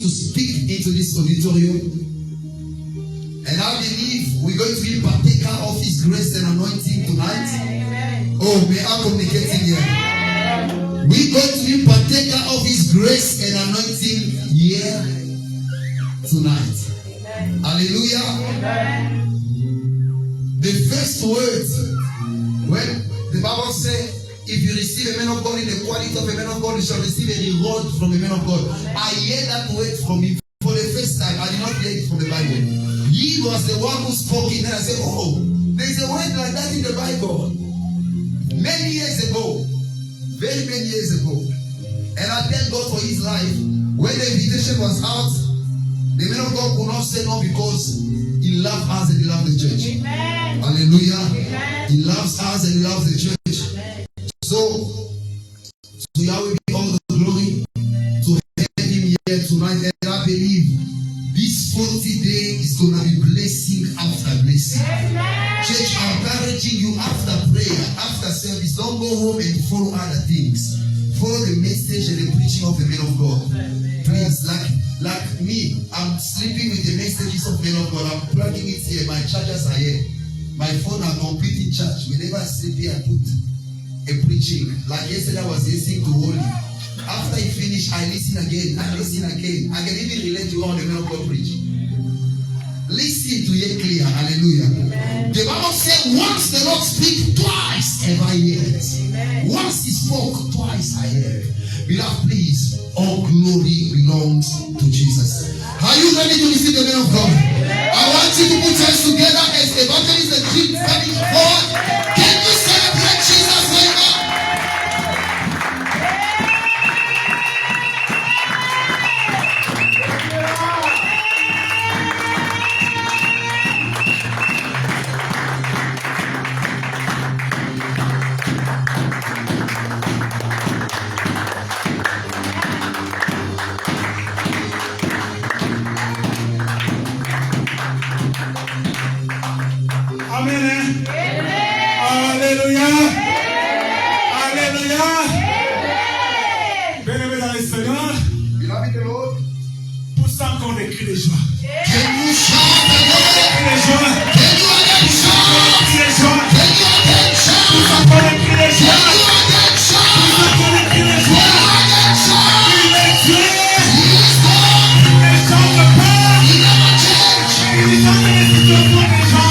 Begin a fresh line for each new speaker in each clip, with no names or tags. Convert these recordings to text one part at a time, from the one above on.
to speak into this auditorium. And I believe we're going to be partaker of His grace and anointing tonight. Amen. Oh, may I communicate in here? We're going to be partaker of His grace and anointing here tonight. Amen. Hallelujah. Amen. The first words, when the Bible says, if you receive a man of God in the quality of a man of God, you shall receive a reward from a man of God. I hear that word from him for the first time. I did not hear it from the Bible. He was the one who spoke it, and I said, oh, there's a word like that in the Bible. Many years ago, very many years ago. And I thank God for his life. When the invitation was out, the man of God could not say no because he loved us and he loved the church. Amen. Hallelujah. Amen. He loves us and he loves the church. Amen. So, to Yahweh be all the glory, to have him here tonight. And I believe this 40 days is going to be blessing after blessing. Amen. Church, I'm encouraging you after prayer, after service, don't go home and follow other things. Follow the message and the preaching of the men of God. Please, like me, I'm sleeping with the messages of men of God. I'm plugging it here. My chargers are here. My phone are complete in charge. Whenever I sleep here, I put a preaching. Like yesterday, I was listening to Holy. After he finished, I listen again. I listen again. I can even relate to how the men of God preach. Listen to hear clear. Hallelujah. Amen. The Bible said, once the Lord speak, twice have I heard. Amen. Once he spoke, twice I heard. Beloved, please, all glory belongs to Jesus. Are you ready to receive the man of God? Amen. I want you to put hands together as evangelist and keep coming forward. Can you celebrate Jesus right now?
Amen. Alléluia. Alléluia. Bien-aimés dans le Seigneur, pour ça qu'on écrit les joies. Les joies. Les joies. Pour ça qu'on écrit les joies. Pour ça qu'on écrit les joies. Il est Dieu. Il ne change pas. Il change les situations des gens.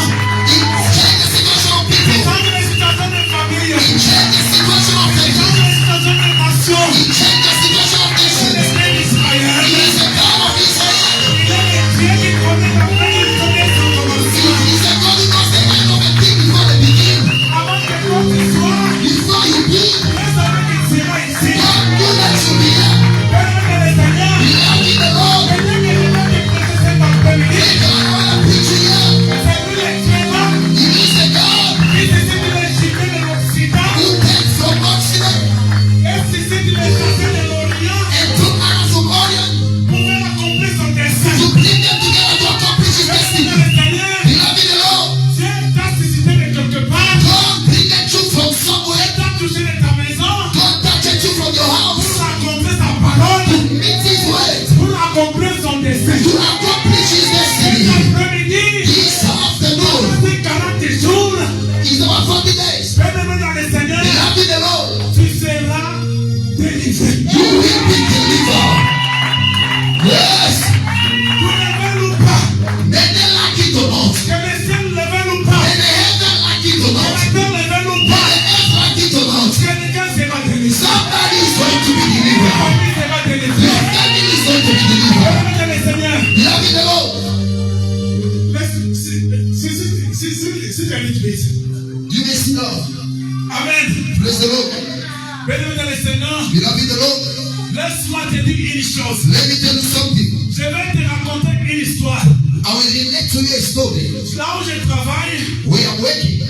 Laisse-moi te dire une chose. Let me tell you something.
Je vais te raconter une histoire.
I will relate to you a story.
Là où je travaille,
where I'm working,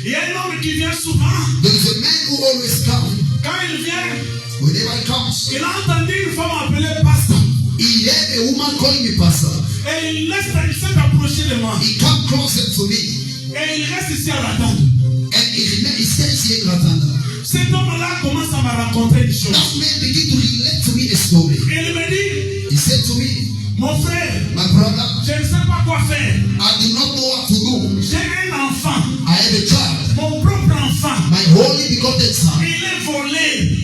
il y a un homme qui vient souvent.
There is a man who always comes.
Quand il vient,
whenever he comes,
il a entendu une femme appelée pasteur.
He heard a woman calling me pastor.
Et il s'est approché de moi.
He come closer to me.
Et il reste ici à l'attendre.
And he stays here in Latanda.
Cet homme-là commence à me raconter des choses.
That man begin to relate to me a story.
Et il me dit,
He said to me,
mon frère,
my brother,
je ne sais pas quoi faire.
I do not know what to do.
J'ai un enfant,
I have a child.
mon propre enfant.
My only begotten son
Il est volé.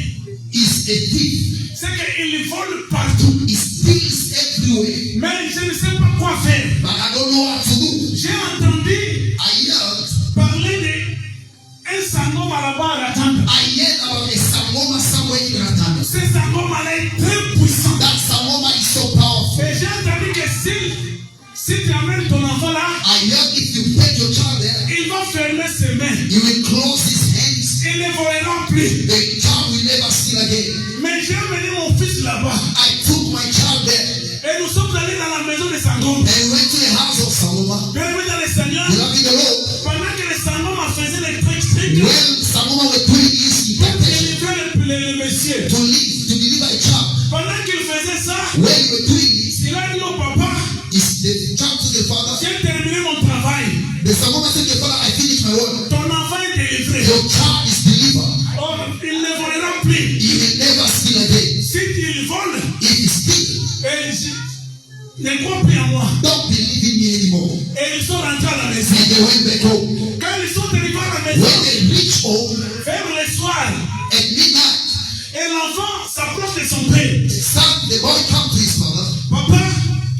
is a thief.
C'est qu'il vole partout.
He steals everywhere.
Mais je ne sais pas quoi faire.
But I don't know what to do.
J'ai entendu
I heard
parler d'un sangoma là-bas à l'attendre.
I heard about a Sangoma somewhere in Ratana.
Ce sangoma-là est très puissant.
That Sangoma is so powerful.
Et j'ai entendu que si tu amènes ton enfant là,
I heard if you take your child there,
il va fermer ses mains.
you will close his hands.
Il ne volera plus.
The child will never steal again.
Mais j'ai amené mon fils là-bas.
I took my child there
Et nous sommes allés dans la maison de Sangoma.
and went to the house of Sangoma.
Bienvenue dans le Seigneur.
Beloved the Lord,
Pendant que le Sangoma faisait les trucs,
when Sangoma were doing his
il
incantation
livrait le monsieur.
to deliver a child,
Pendant qu'il faisait ça,
when you were doing this,
il a dit au papa,
is the child to the father.
j'ai terminé mon travail.
The Sangoma said to the father, I finished my work.
Ton enfant est délivré.
Your child is delivered.
Oh, il ne volera plus.
He will never steal again.
Si il vole,
If he steals,
ne crois plus en moi.
don't believe in me anymore.
Et ils sont rentrés à la maison.
And they went back home.
Quand ils sont arrivés à la
When
maison,
they reached home
vers le soir,
at midnight,
et l'enfant s'approche de son père.
the boy come to his father.
Papa,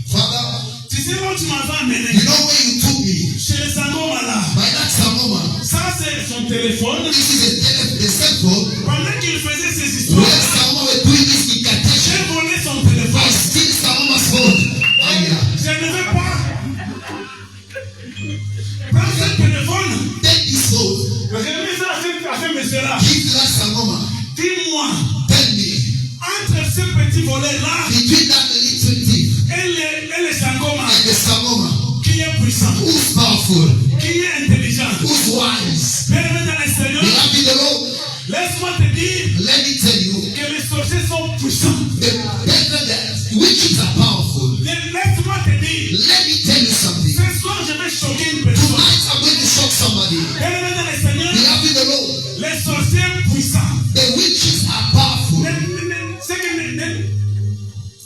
Father,
tu sais où tu m'avais amené?
you know where you took me?
Chez le Sangoma là.
By that Sangoma.
Ça, c'est son téléphone.
This is the cell phone.
Pendant qu'il faisait ses
When
histoires,
Sangoma were doing this incantation,
j'ai volé son
I
téléphone.
steal Sangoma's phone.
Je ne veux pas. Prends ce téléphone.
Take this phone.
Remets ça à ce monsieur-là.
Give that Sangoma.
Dis-moi,
Tell me,
entre ce petit volet-là
between that little thief
et le Sangoma,
and the Sangoma,
qui est puissant,
who's powerful,
qui est intelligent.
who's wise?
Bien-aimé dans le Seigneur,
Beloved the Lord,
laisse-moi te dire
let me tell you,
que les sorciers sont puissants.
the better that witches are powerful.
Laisse-moi te dire,
Let me tell you something.
ce soir je vais choquer une personne.
Tonight I'm going to shock somebody.
Bien-aimé dans le Seigneur,
Beloved the Lord,
les sorciers puissants.
the witches are powerful.
C'est que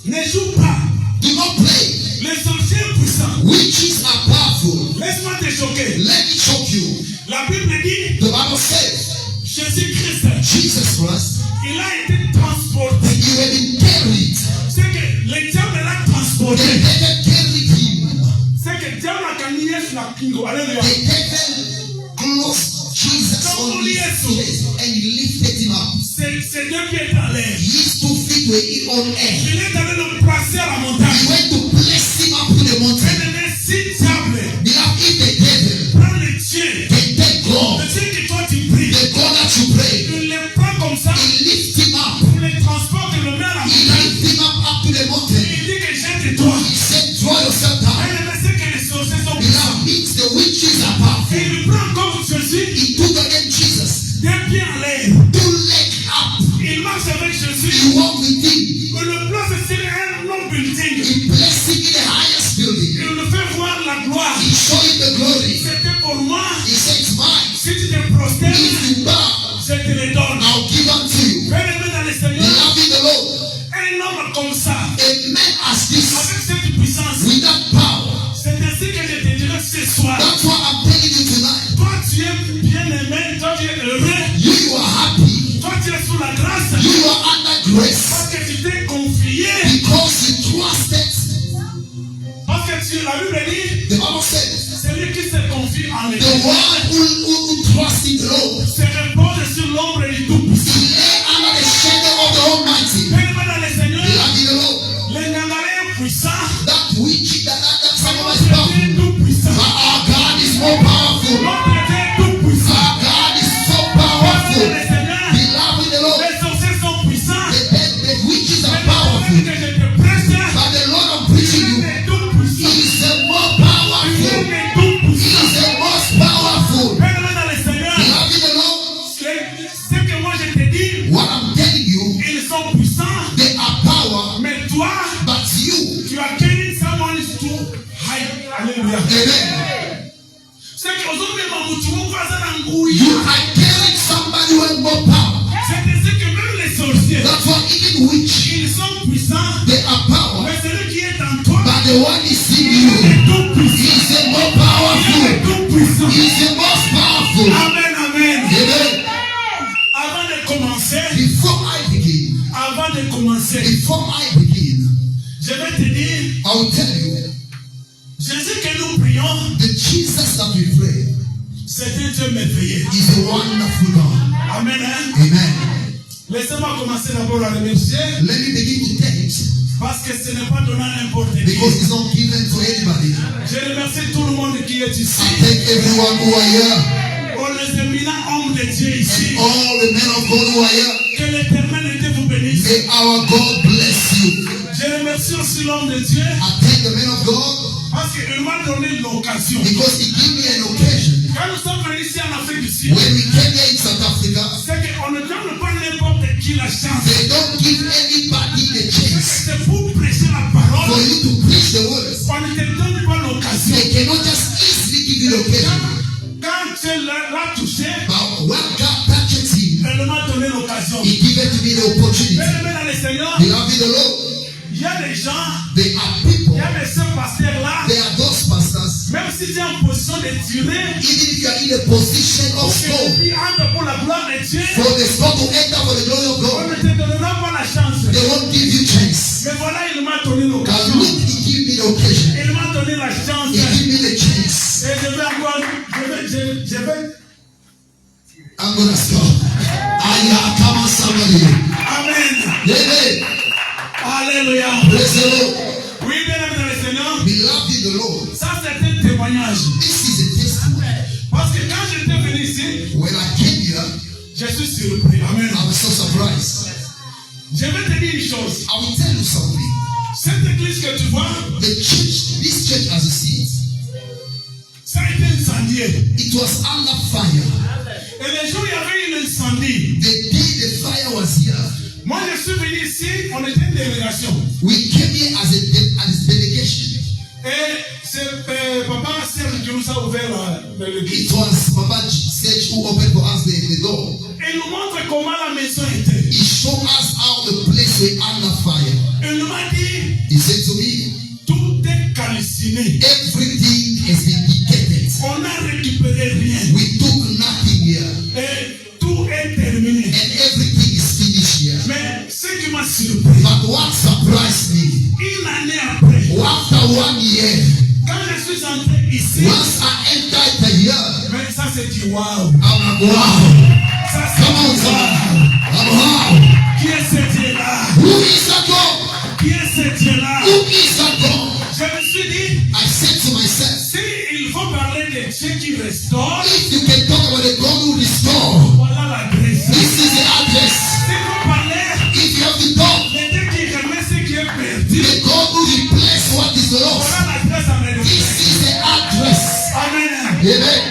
ne joue pas.
Do not play.
Les sorciers puissants.
Witches are powerful.
Laisse-moi te choquer.
Let me shock you.
La Bible dit,
The Bible says
Jésus-Christ,
Jesus Christ,
il a été transporté.
he had been carried.
C'est que le diable l'a transporté.
The devil carried him.
C'est que le diable a gagné sur la kingo. Alléluia.
The devil closed Jesus on his chest and he lifted him up.
C'est Dieu qui est en l'air.
His 2 feet were in on air.
Il est allé le placer à la
He
montagne.
went to place him up to the mountain.
Bien-aimé, si diable
Beloved, if the devil
prend le Dieu,
can take God,
le Dieu que toi tu pries,
the God that you pray,
il le prend comme ça,
he lifts him up.
il le transporte et le met à la
He
montagne.
lifts him up to the mountain.
Il dit que jette-toi.
He said, draw yourself down.
Bien-aimé, c'est que les sorciers sont puissants.
Beloved, means the witches are
Et
powerful.
il prend comme Jésus,
He took again Jesus.
des pieds en l'air.
2 legs up.
Il marche avec Jésus.
He walked with him.
Il le place sur un long building.
He placed him in the highest building.
Il le fait voir la gloire.
He showed him the glory.
C'était pour moi.
He said, it's mine.
Si tu te prosternes,
If you bow,
je te le donne.
I'll give unto you.
Bien-aimé dans le Seigneur,
Beloved the Lord,
un homme comme ça,
a man as this,
avec cette puissance,
with that power,
c'est ainsi que je te dirai ce soir.
that's what I'm telling you tonight.
Toi, tu es bien-aimé, toi, tu es heureux,
You are happy.
toi, tu es sous la grâce,
You are under grace.
parce que tu t'es confié,
Because you trusted.
parce que la Bible dit,
The Bible says,
celui qui se confie en
the
Dieu
one who trusts in the Lord,
se repose sur l'ombre du Tout-Puissant.
he lay under the shadow of the Almighty.
Bien-aimé dans le Seigneur,
Beloved the Lord,
les Nangalais puissants,
that witch, that someone is
notre
powerful.
Dieu est tout-puissant.
But our God is more powerful.
Notre Dieu est tout-puissant.
Our God is so
Bien-aimé
powerful.
dans le Seigneur,
Beloved the Lord,
les sorciers sont puissants.
the witches are
Mais le
powerful.
que je te prêche,
But the Lord I'm preaching
il
you,
est tout-puissant.
he is the more
Il
powerful.
est
He
tout-puissant.
is the most powerful.
Bien-aimé dans le Seigneur,
Beloved the Lord,
ce que moi je te dis,
what I'm telling you,
ils sont puissants.
they are power,
Mais toi,
but you,
tu as carried someone too high. Alléluia.
amen,
C'est qu'aujourd'hui, mon mouton, voisin en bouille.
you are carrying somebody who has more power.
C'est ainsi que même les sorciers,
That's why even witch,
ils sont puissants,
they are power,
mais
But the one is in
Il
you.
est tout
He
puissant.
is the more
Il
powerful.
est tout puissant.
He is the most powerful.
Amen, amen.
Amen.
Avant de commencer,
Before I begin,
je vais te dire,
I will tell you,
Jésus que nous prions,
the Jesus that we pray
c'est un Dieu merveilleux.
is a wonderful God.
Amen. Hein?
Amen.
Laissez-moi commencer d'abord à remercier,
Let me begin to thank,
parce que ce n'est pas donné à n'importe qui.
because it's not given to anybody.
Je remercie tout le monde qui est ici.
I thank everyone who are here,
Pour les éminents hommes de Dieu ici.
all the men of God who are here.
Que l'éternel Dieu vous bénisse.
May our God bless you.
Je remercie aussi l'homme de Dieu,
I thank the men of God
parce qu'il m'a donné l'occasion.
because he gave me an occasion.
Quand nous sommes venus ici en Afrique du Sud,
When we came here in South Africa,
c'est qu'on ne donne pas n'importe qui la chance.
they don't give anybody the chance
C'est pour prêcher la
for
parole.
you to preach the words.
On ne te donne pas l'occasion.
They cannot just easily give you the occasion.
Quand Dieu l'a touché,
But when God touches him,
elle m'a donné l'occasion.
he given to me the opportunity.
Bien-aimé dans le Seigneur,
Beloved the Lord,
il y a des gens,
they are
il
people,
y a des sœurs pasteurs là,
they are those pastors.
même si tu es en position de tirer,
Even if you are in a position of
pour
score,
que tu entres pour la gloire de Dieu,
for the score to enter for the glory of
on
God,
ne te donnera pas la chance.
they won't give you chance.
Mais voilà, il m'a donné
But
l'occasion.
look, he gave me the occasion.
Il m'a donné la chance.
He gave me the chance.
Et je vais encore, je vais.
I'm gonna stop. Come on, somebody.
Amen.
Amen.
Alléluia.
Praise the Lord.
Oui, bien-aimé dans le Seigneur,
Beloved in the Lord,
ça c'est un témoignage.
this is a testimony.
Parce que quand j'étais venu ici,
When I came here,
je suis surpris. Amen.
I was so surprised.
Je vais te dire une chose.
I will tell you something.
Cette église que tu vois,
The church, this church as you see it,
ça a été incendié.
it was under fire.
Et le jour où il y avait eu l'incendie,
The day the fire was here,
moi je suis venu ici, on était une délégation.
we came here as a delegation.
Et c'est Papa Serge qui nous a ouvert l'église.
It was Papa Serge who opened for us the door.
Il nous montre comment la maison était.
He showed us how the place was under fire.
Il m'a dit,
He said to me,
tout est calciné.
everything has been decayed.
On n'a récupéré rien.
We took nothing here.
Et tout est terminé.
And everything is finished here.
Mais ce qui m'a surpris,
But what surprised me,
une année après,
after 1 year,
quand je suis entré ici,
once I entered here,
mais ça c'est du wow.
I'm like, wow.
Ça
Come on,
c'est
somebody. I'm wow.
Qui est ce Dieu-là?
Who is that God?
Qui est ce Dieu-là?
Who is that God?
Je me suis dit,
I said to myself,
si il faut parler de Dieu qui restaure,
if you can talk about the God who restores,
voilà l'adresse.
this is the address.
Si vous parlez
If you have to talk,
de Dieu qui remet ce qui est perdu,
the God who replaces what is lost,
voilà l'adresse en
this
réalité.
is the address.
Amen.
Amen.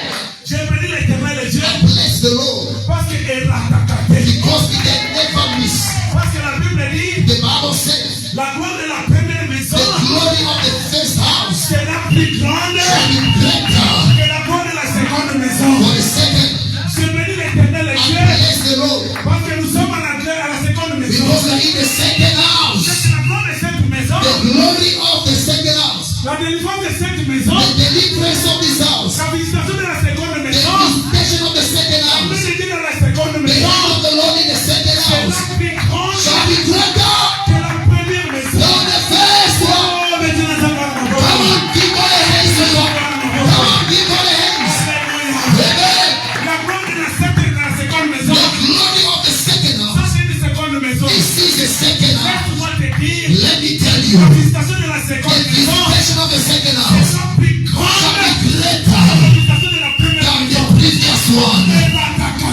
J'ai béni l'éternel Dieu
I bless the Lord
parce qu'il a attaqué.
because he can never miss.
Parce que la Bible dit,
The Bible says,
la gloire de la première maison
the glory of the first house
sera plus grande
shall be greater
que la gloire de la seconde maison.
for the second.
J'ai béni l'éternel
I
Dieu
bless the Lord
parce que nous sommes à la seconde maison.
because we are in the second house.
C'est la gloire de cette maison,
The glory of the second house,
la délivrance de cette maison,
the deliverance of this house,
la visitation de la seconde
the
maison,
visitation of the second
la
house,
bénédiction de la seconde
the
maison,
hand of the Lord in the second house
sera plus grande
shall be greater
que la première maison.
than the first one.
Oh, mais Dieu n'a pas
Come on, give all the hands to God. Come on, give all the hands. Amen.
La gloire de la seconde maison,
The glory of the second
ça
house.
c'est une seconde maison.
This is the second house.
Laisse-moi te dire,
Let me tell you,
la visitation de la
the
seconde maison
visitation of the second house
sera plus
shall
grande
be
que
greater
la visitation de la première
than the
maison.
previous one.
Elle a attaqué.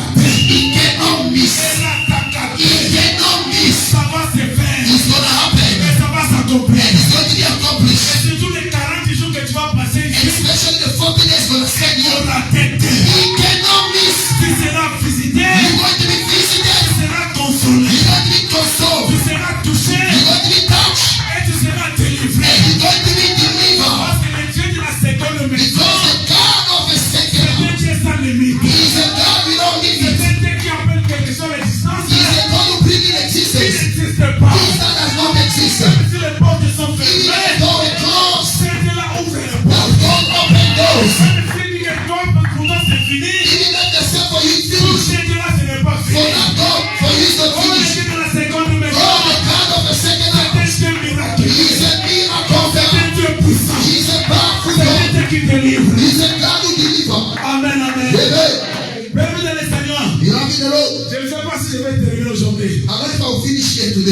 It cannot miss.
Elle a attaqué.
It cannot miss.
Ça va se faire.
It's gonna happen.
Et ça va s'accomplir.
And it's going to be
Et
accomplished.
surtout les 40 jours que tu vas passer
And
ici,
especially the 40 days gonna spend
on
here.
la tête.
It cannot miss.
Tu seras visité.
You're going to be visited.
Tu seras consolé.
You're going to be
Tu
consoled.
seras touché.
You're going to be touched.
Et tu seras délivré.
And you're going to be delivered.
Parce que le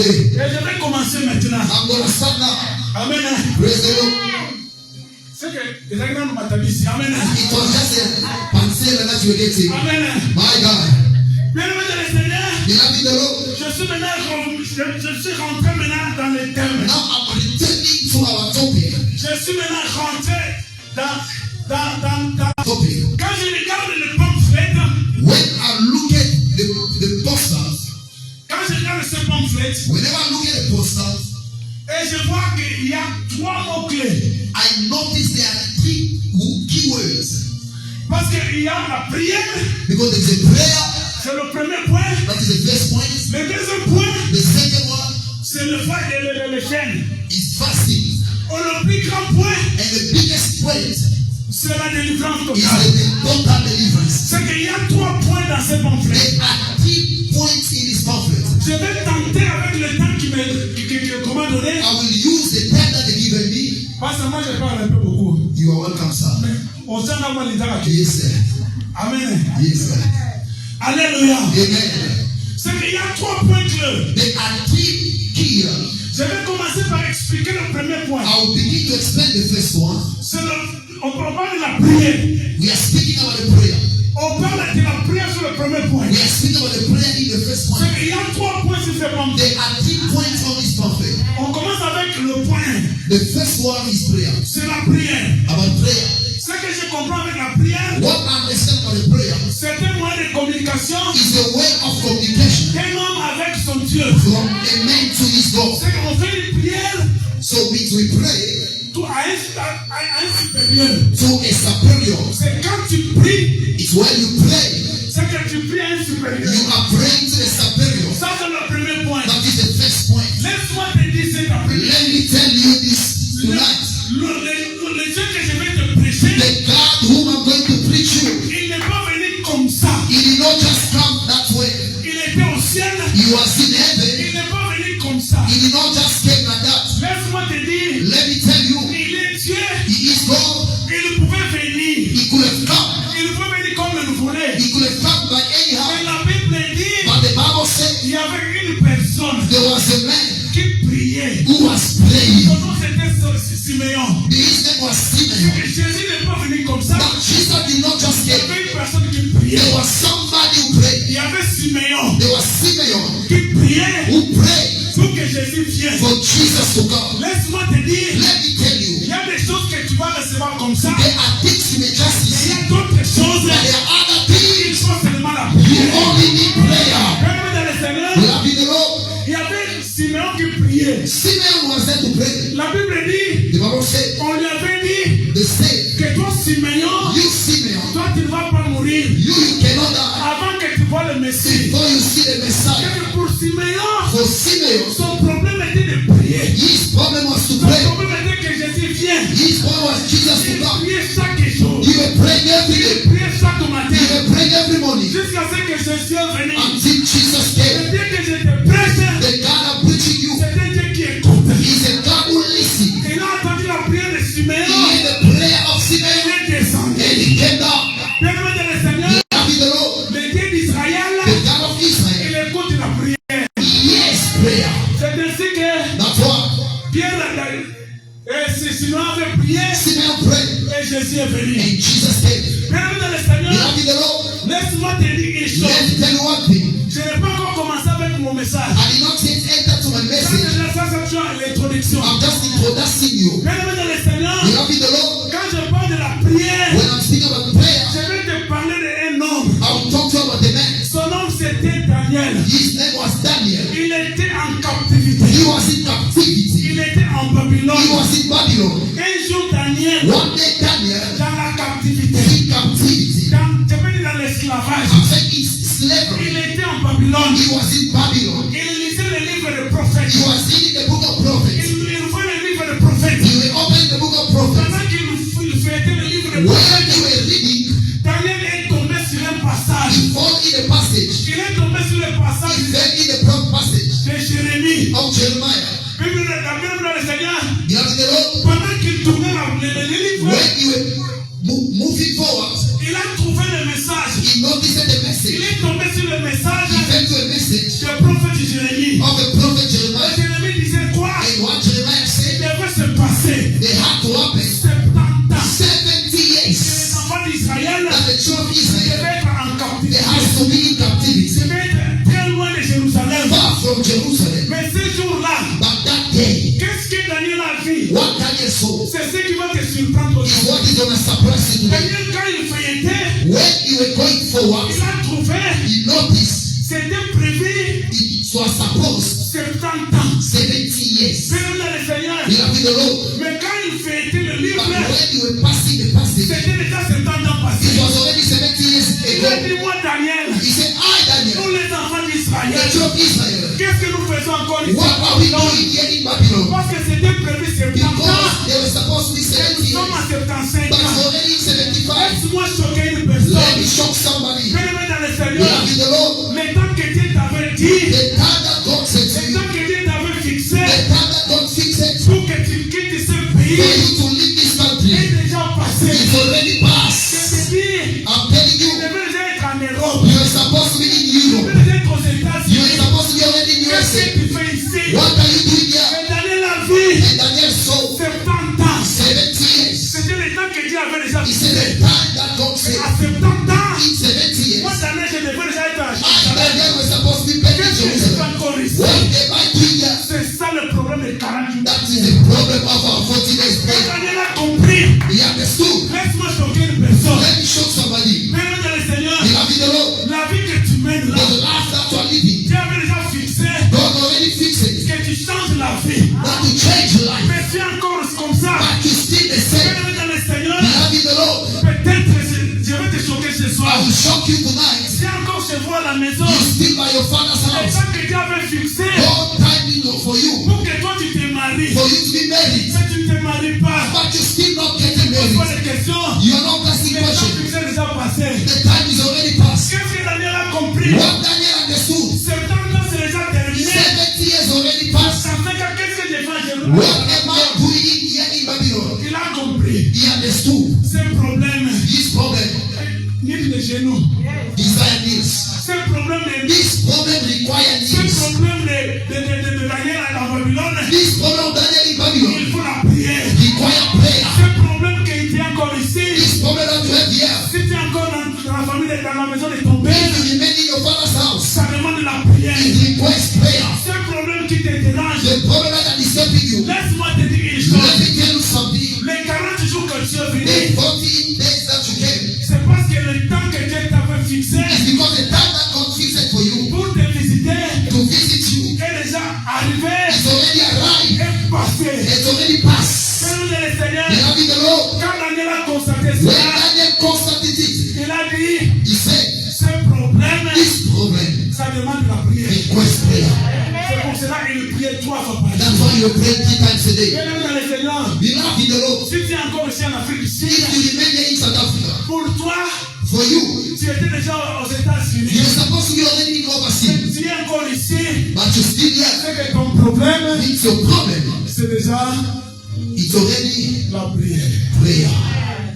today.
Et je vais commencer maintenant.
I'm going to start now.
Amen.
Praise the Lord.
C'est que les agneaux m'attablissent. Amen.
It was just a pensée that you were getting.
Amen.
My God.
Bien-aimé dans le Seigneur,
Beloved the Lord.
je suis rentré maintenant dans les thèmes.
Now I'm returning to our topic.
Je suis maintenant rentré dans
Topic.
quand je regarde le pamphlet,
When I look at the posters,
quand je regarde ce pamphlet,
whenever I look at the posters,
et je vois qu'il y a 3 mots-clés.
I notice there are 3 keywords.
Parce qu'il y a la prière,
Because there's a prayer,
c'est le premier point.
that is the first point.
Le deuxième point,
The second one
c'est le foi et le jeûne.
is fasting.
Et le plus grand point,
And the biggest point
c'est la délivrance
is
totale.
the total deliverance.
C'est qu'il y a 3 points dans ce pamphlet.
There are 3 points in this pamphlet.
Je vais tenter avec le temps qu'on m'a donné.
I will use the time that they given me.
Parce que moi, je parle un peu beaucoup.
You are welcome, sir.
On s'en va les temps.
Yes, sir.
Amen.
Yes, sir.
Alléluia.
Amen.
C'est qu'il y a 3 points clés.
There are 3 keys.
Je vais commencer par expliquer le premier point.
I will begin to explain the first one.
On parle de la prière.
We are speaking about the prayer.
On parle de la prière sur le premier point.
We are speaking about the prayer in the first
C'est
one.
qu'il y a 3 points sur ce pamphlet.
There are 3 points on this pamphlet.
On commence avec le point.
The first one is prayer.
C'est la prière.
About prayer.
Ce que je comprends avec la prière,
What I understand about the prayer
c'est un moyen de communication
is a way of communication
d'un homme avec son Dieu.
from a man to his God.
C'est qu'on fait une prière
So means we pray
à un supérieur.
to a superior.
C'est quand tu pries,
It's when you pray,
c'est que tu pries à un supérieur.
you are praying to the superior.
Ça, c'est le premier point.
That is the first point.
Laisse-moi te dire cette après.
Let me tell you this tonight.
Le Dieu que je vais te prêcher,
The God whom I'm going to preach you,
il n'est pas venu comme ça.
He did not just come that way.
Il était au ciel.
He was in heaven.
Il n'est pas venu comme ça.
He did not just came like that.
Laisse-moi te dire,
Let me tell you,
il est Dieu.
He is God.
Il pouvait venir.
He could have come.
Il pouvait venir comme il voulait.
He could have come by
Mais
anyhow.
la Bible dit,
But the Bible said
il y avait une personne
there was a man
qui priait.
who was praying.
Son nom c'était Simeon.
His name was Simeon.
Jésus n'est pas venu comme ça.
But Jesus did not just
Il y
came.
avait une personne qui priait.
There was somebody who prayed.
Il y avait Simeon
There was Simeon
qui priait
who prayed
pour que Jésus vienne.
for Jesus to come.
Laisse-moi te dire,
Let me tell
il
you,
y a des choses que tu vas recevoir comme ça.
there are things you may just
Il y
receive,
a d'autres choses.
but there are other
Il
things
faut seulement la
you
prière.
only need prayer.
Même dans le Seigneur,
Beloved the Lord,
il y avait Simeon qui priait.
Simeon was there to pray.
La Bible dit,
The Bible said,
on lui avait dit
they said,
que toi Simeon,
you Simeon,
toi tu ne vas pas mourir
you cannot die
avant que tu vois le Messie.
before you see the Messiah.
Que pour Simeon,
For Simeon,
son problème était de prier.
his problem was to
Son
pray.
problème était que Jésus vienne.
His problem was Jesus to
Il
come.
priait chaque jour.
You were praying every
Il
day.
priait chaque matin.
You were praying every morning
Jusqu'à ce que Jésus vienne.
until Jesus
Le
came.
Dieu que je te prêche,
The God I'm preaching you
c'est un Dieu qui écoute.
is a God who listens.
Il a entendu la prière de
He
Simeon.
heard the prayer of
Il
Simeon
est descendu.
and he came down.
Bien-aimé dans le Seigneur,
Beloved the Lord,
le Dieu d'Israël,
the God of Israel,
il écoute la prière.
he hears prayer.
C'est ainsi que
That's why
Pierre et Simeon avait prié
Simeon prayed
et Jésus est venu.
and Jesus came.
Bien-aimé dans le Seigneur,
Beloved the Lord,
laisse-moi te dire une chose.
let me tell you one thing.
Je n'ai pas encore commencé avec mon message.
I did not yet enter to my
Ça,
message.
c'est l'introduction.
I'm just introducing you.
Bien-aimé dans le Seigneur,
Beloved the Lord,
quand je parle de la prière,
when I'm speaking about prayer,
je vais te parler d'un homme.
I will talk to you about the man.
Son nom c'était Daniel.
His name was Daniel.
Il était en captivité.
He was in captivity.
Il était en Babylone.
He was in Babylon.
Un jour, Daniel,
One day Daniel
dans la captivité,
in captivity.
je peux dire dans l'esclavage,
After his slavery,
il était en Babylone.
he was in Babylon.
Il lisait le livre des prophètes.
He was reading the book of prophets.
Il ouvrait le livre des prophètes.
He was opening the book of prophets.
Pendant qu'il fêtait le livre des
While
prophètes,
you were reading,
Daniel est tombé sur un passage.
he fell in a passage.
Il est tombé sur le
He
passage
fell in the passage
de Jérémie.
of Jeremiah.
La Bible dans le Seigneur,
Beloved the Lord,
pendant qu'il tournait le livre,
when you were moving forward,
il a trouvé le message.
he noticed the
Il
message.
est tombé sur le message
He fell to a message
du prophète Jérémie.
of the prophet Jeremiah.
arriver
they had to happen
70 ans.
70
Les
years
enfants d'Israël
that the children of Israel,
devaient être en
they
captivité.
had to be in captivity,
Ils devaient être très loin de Jérusalem.
far from Jerusalem.
Mais ce jour-là,
But that day,
qu'est-ce que Daniel a vu?
what Daniel saw
C'est ce qui va te surprendre
is
aujourd'hui.
what is going to surprise you today.
Daniel, quand il feuilletait,
When you were going forward,
il a trouvé,
you noticed
c'était prévu
it was supposed
70 ans.
70 years.
Père dans le Seigneur.
You have the Lord.
Mais quand il feuilletait le
But
livre,
when you were passing the passage,
c'était déjà 70 ans
it
passés.
was already 70 years
Il a
ago.
dit, moi Daniel,
He said, I, Daniel,
nous les enfants
the
d'Israël,
children of Israel,
qu'est-ce que nous faisons encore ici?
what are we doing here in Babylon?
Parce que c'était prévu 70 ans.
Because they were supposed to be
Et
70
nous sommes à
years.
75
But it's
ans.
already 75.
Laisse-moi choquer une
Let me
personne.
shock somebody.
Bien dans le
You
Seigneur,
have the Lord.
le temps que Dieu t'avait dit,
The time that God said to
le
you,
temps que Dieu t'avait fixé,
the time that God fixed it
pour que tu quittes ce
for
pays,
you to leave this country,
est déjà passé.
it's already
Je
passed.
te dis,
I'm telling
tu
you,
devais déjà être en Europe.
you are supposed to be in
Tu
Europe.
devais déjà être aux
You are
États-Unis.
supposed to be already in
Qu'est-ce
USA.
que tu fais ici?
What are you doing here?
Mais Daniel a vu
And Daniel saw
70 ans.
70 years.
C'était le temps que Dieu avait déjà
He said
fixé.
the time that God said
À 70 ans,
in 70
moi
years.
Daniel, je devais déjà être à
And
Jérusalem.
Daniel was supposed to be back in
Qu'est-ce que je fais
Jerusalem.
encore ici?
What am I doing here?
C'est ça le problème de 40 jours.
That is the problem of our 40 days
Quand
prayer.
Daniel a compris,
He understood.
laisse-moi choquer une personne.
Let me show somebody.
Même dans le Seigneur,
You have the Lord.
la vie que tu mènes là,
The life that you are living,
Dieu avait déjà fixé
God already fixed it.
que tu changes la vie.
That will change your life.
Mais tu es encore comme ça.
But you still the same.
Même dans le Seigneur,
You have the Lord.
peut-être je vais te choquer ce soir.
I will shock you tonight.
Si encore chez vous à la maison,
You still by your father's
le
house.
temps que Dieu avait fixé
God timing for you.
pour que toi tu te maries.
For you to be married.
Mais tu ne te maries pas.
But you still not getting
Pose pas
married.
de questions.
You are not asking
Le temps
questions.
fixé est déjà passé.
The time is already past.
Qu'est-ce que Daniel a compris?
What Daniel understood.
70 ans c'est déjà terminé.
70 years already passed.
Ça fait que qu'est-ce que je fais à Jérusalem?
What am I doing here in Babylon?
Il a compris.
He understood
Ce problème,
this problem.
ni de genoux.
Desire needs.
Ce problème de
This problem requires
ce
needs.
problème de Daniel à Babylone,
This problem of Daniel in Babylon
il faut la prière.
requires prayer.
Ce problème qui était encore ici,
This problem that you have here,
si tu es encore dans la famille, dans la maison de ton
if
père,
you remain in your father's house,
ça demande la prière.
it requires prayer.
Ce problème qui te dérange,
The problem that is disturbing you,
laisse-moi te dire une
let
chose.
me tell you something.
Les 40 jours que tu es venu,
The 40 days that you came,
c'est parce que le temps que Dieu t'avait fixé
it's because the time that God fixed it for you
pour te visiter
to visit you,
est déjà arrivé,
it's already arrived.
est passé.
It's already passed.
Selon le Seigneur,
You have in the Lord.
quand Daniel a constaté
When
cela,
Daniel constated it,
il a dit,
he said,
ce problème,
this problem
ça demande la prière.
requires prayer.
C'est pour cela qu'il priait 3 fois par jour.
That's why you pray 3 times a day.
Bien dans le Seigneur,
You have in the Lord.
si tu es encore ici en Afrique du Sud,
If you remain here in South Africa,
pour toi,
for you,
tu étais déjà aux États-Unis.
you're supposed to be already in overseas,
Tu es encore ici,
but you're still here.
c'est que ton problème,
It's your problem.
c'est déjà
It's already
la prière.
prayer.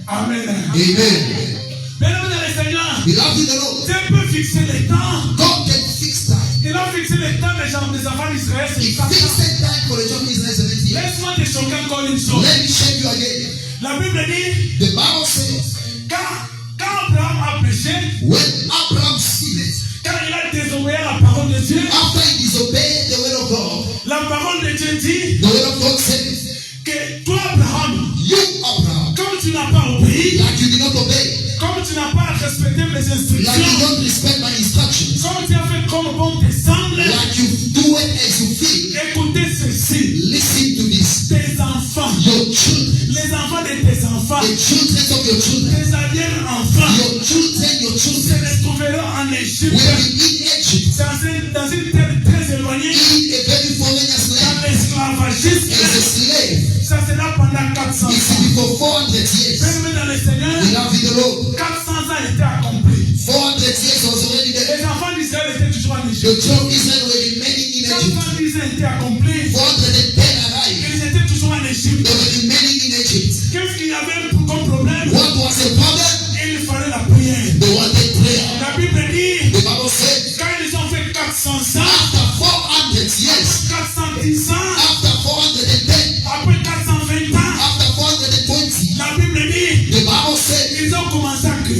Amen.
Amen.
Bien dans le Seigneur,
You have in the Lord.
Dieu peut fixer les temps.
God can fix time.
Il a fixé les temps des enfants d'Israël.
He
C'est ça.
fixed time for the children of Israel 70 years.
Laisse-moi te choquer encore une chose.
Let me shake you again.
La Bible dit,
The Bible says,
quand Abraham a péché,
when Abraham sinned,
quand il a désobéi à la parole de Dieu,
after he disobeyed the word of God,
la parole de Dieu dit
the word of God says,
que toi, Abraham,
you, Abraham,
comme tu n'as pas obéi,
like you did not obey,
comme tu n'as pas respecté mes
like you
instructions,
don't respect my instructions,
comme tu as fait comme bon te semble,
like you do it as you feel,
écoutez ceci.
listen to this.
Tes enfants,
Your children,
les enfants de tes enfants,
the children of your children,
tes arrière-enfants,
your children
se retrouveront en
will
Égypte,
be in Egypt,
dans une terre très éloignée,
in a very foreigner's
dans
land,
l'esclavagisme.
as a slave.
Ça sera pendant 400
It's
ans.
before 400 years.
Même dans le Seigneur,
We have in the Lord.
400 ans étaient accomplis.
400 years was already there.
Les enfants d'Israël étaient toujours en
The
Égypte.
children of Israel were remaining in Egypt.
410 ans étaient accomplis.
410 arrived.
Ils étaient toujours en Égypte.
They were remaining in Egypt.
Qu'est-ce qu'il y avait comme problème?
What was the problem?
Il fallait la prière.
They wanted prayer.
La Bible dit,
The Bible said,
quand ils ont fait 400 ans,
after 400 years,
410 ans,
after 410,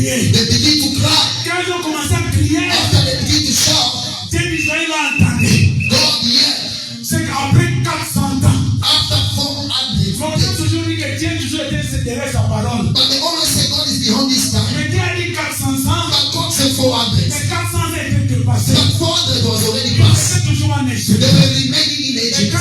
crier.
They begin to cry.
Quand ils ont commencé à crier,
After they begin to shout,
Dieu d'Israël a entendu.
God heard.
C'est qu'après 400 ans,
After 400
on a toujours dit que Dieu toujours était derrière sa parole.
but they always say God is behind this time.
Mais Dieu a dit 400 ans,
But God said 400.
mais 400 ans étaient dépassés.
But 400 was already
Ils
passed.
étaient toujours en
They
Égypte.
were remaining in
Et
Egypt.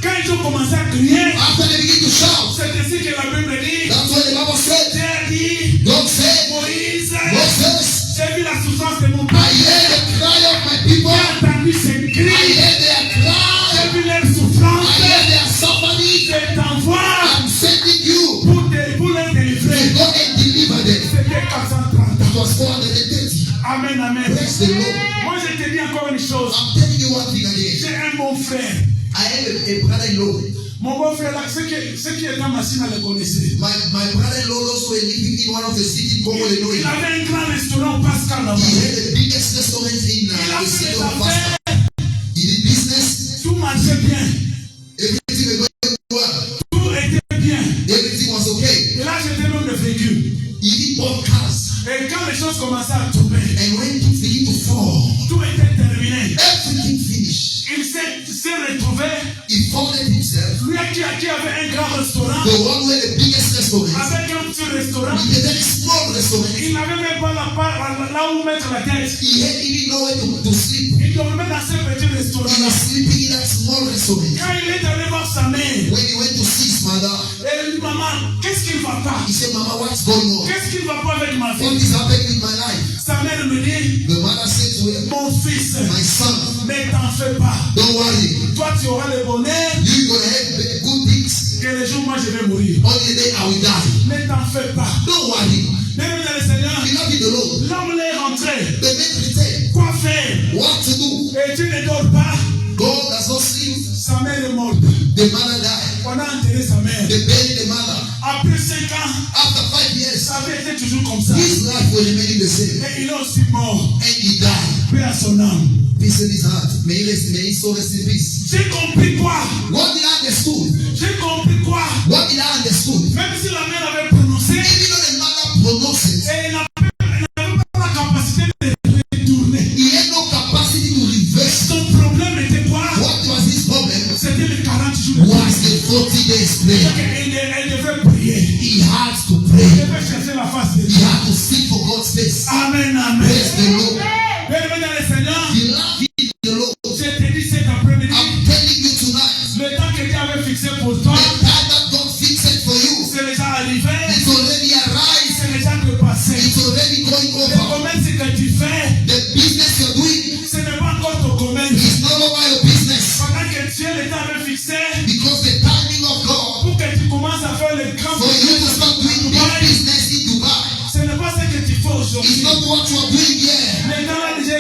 quand ils ont commencé à crier,
After they begin to shout,
c'est ainsi que la Bible dit,
that's when the Bible said,
Dieu a dit,
God said,
Moïse,
Moses,
j'ai vu la souffrance de mon
I
peuple.
hear the cry of my people.
J'ai entendu ces
I
cris.
hear their cry.
J'ai vu leur
I
souffrance.
hear their suffering.
Je t'envoie
I'm sending you
pour les délivrer.
to go and deliver them.
C'était 430
It
ans.
was 430.
Amen, amen.
Praise the Lord.
Moi, je te dis encore une chose.
I'm telling you one thing again.
J'ai un bon frère.
I have a brother-in-law.
Mon bon frère, là, ceux qui étaient en machine à le connaissaient.
My brother-in-law also living in one of the cities in Congo,
Il
Illinois.
avait un grand restaurant Pascal là-bas.
He had the biggest restaurant in
Il a
the
fait
city
des
of Pascal.
affaires.
He did business.
Tout marchait bien.
Everything was going well.
Tout était bien.
Everything was okay.
Il a acheté l'homme de véhicule.
He did all cars.
Et quand les choses commençaient à tomber,
And when things begin to fall,
tout était terminé.
everything finished.
Il s'est retrouvé,
He found himself
lui qui avait un grand restaurant,
the one who had the biggest restaurant
avec un petit restaurant,
with a very small restaurant.
il n'avait même pas là où mettre la tête.
He had even nowhere to sleep.
Il dormait dans ce petit restaurant.
He was sleeping in that small restaurant.
Quand il est allé voir sa mère,
When he went to see his mother,
elle lui dit, maman, qu'est-ce qui ne va pas?
he said, Mama, what's going on?
Qu'est-ce qui ne va pas avec ma
What
vie?
is happening in my life?
Sa mère me dit,
The mother said to him,
mon fils,
my son,
ne t'en fais pas.
don't worry.
Toi, tu auras le bonheur
You're going to have good things.
que le jour où moi je vais mourir.
On the day I will die.
Ne t'en fais pas.
Don't worry.
Bienvenue dans le Seigneur.
Beloved in the Lord,
L'homme est rentré.
the men returned.
Quoi faire?
What to do?
Et tu ne dors pas.
God does not sleep.
Sa mère est morte.
The mother died.
On a enterré sa mère.
They buried the mother.
Après 5 ans,
After 5 years,
sa vie était toujours comme ça.
his life was remaining the same.
Et il est aussi mort.
And he died.
Paix à son âme.
Peace in his heart. May his soul rest in peace.
J'ai compris quoi?
What did I understood?
J'ai compris quoi?
What did I understood?
Même si la mère avait prononcé,
Even though the mother pronounced it,
et il n'avait pas la capacité de retourner.
he had no capacity to reverse.
Son problème était quoi?
What was his problem?
C'était les 40 jours.
Was the 40 days prayer.
Elle devait prier.
He had to
Elle
pray.
devait chercher la face de
He
Dieu.
had to seek for God's face.
Amen,
Praise the
amen.
Lord.
Bienvenue dans le Seigneur.
Beloved in the Lord,
Je te dis cet après-midi,
I'm telling you tonight,
le temps que Dieu avait fixé pour toi,
the time that God fixed for you,
c'est déjà arrivé,
it's already arrived.
c'est déjà dépassé.
It's already going
Le
over.
commerce que tu fais,
The business you're doing
ce n'est pas encore ton commerce.
is no longer your business
Pendant que Dieu le temps avait fixé,
because the timing of God
pour que tu commences à faire le grand
for you to
business
start doing big business in Dubai,
ce n'est pas ce que tu fais
it's
aujourd'hui.
not what you're doing here.
Le temps a déjà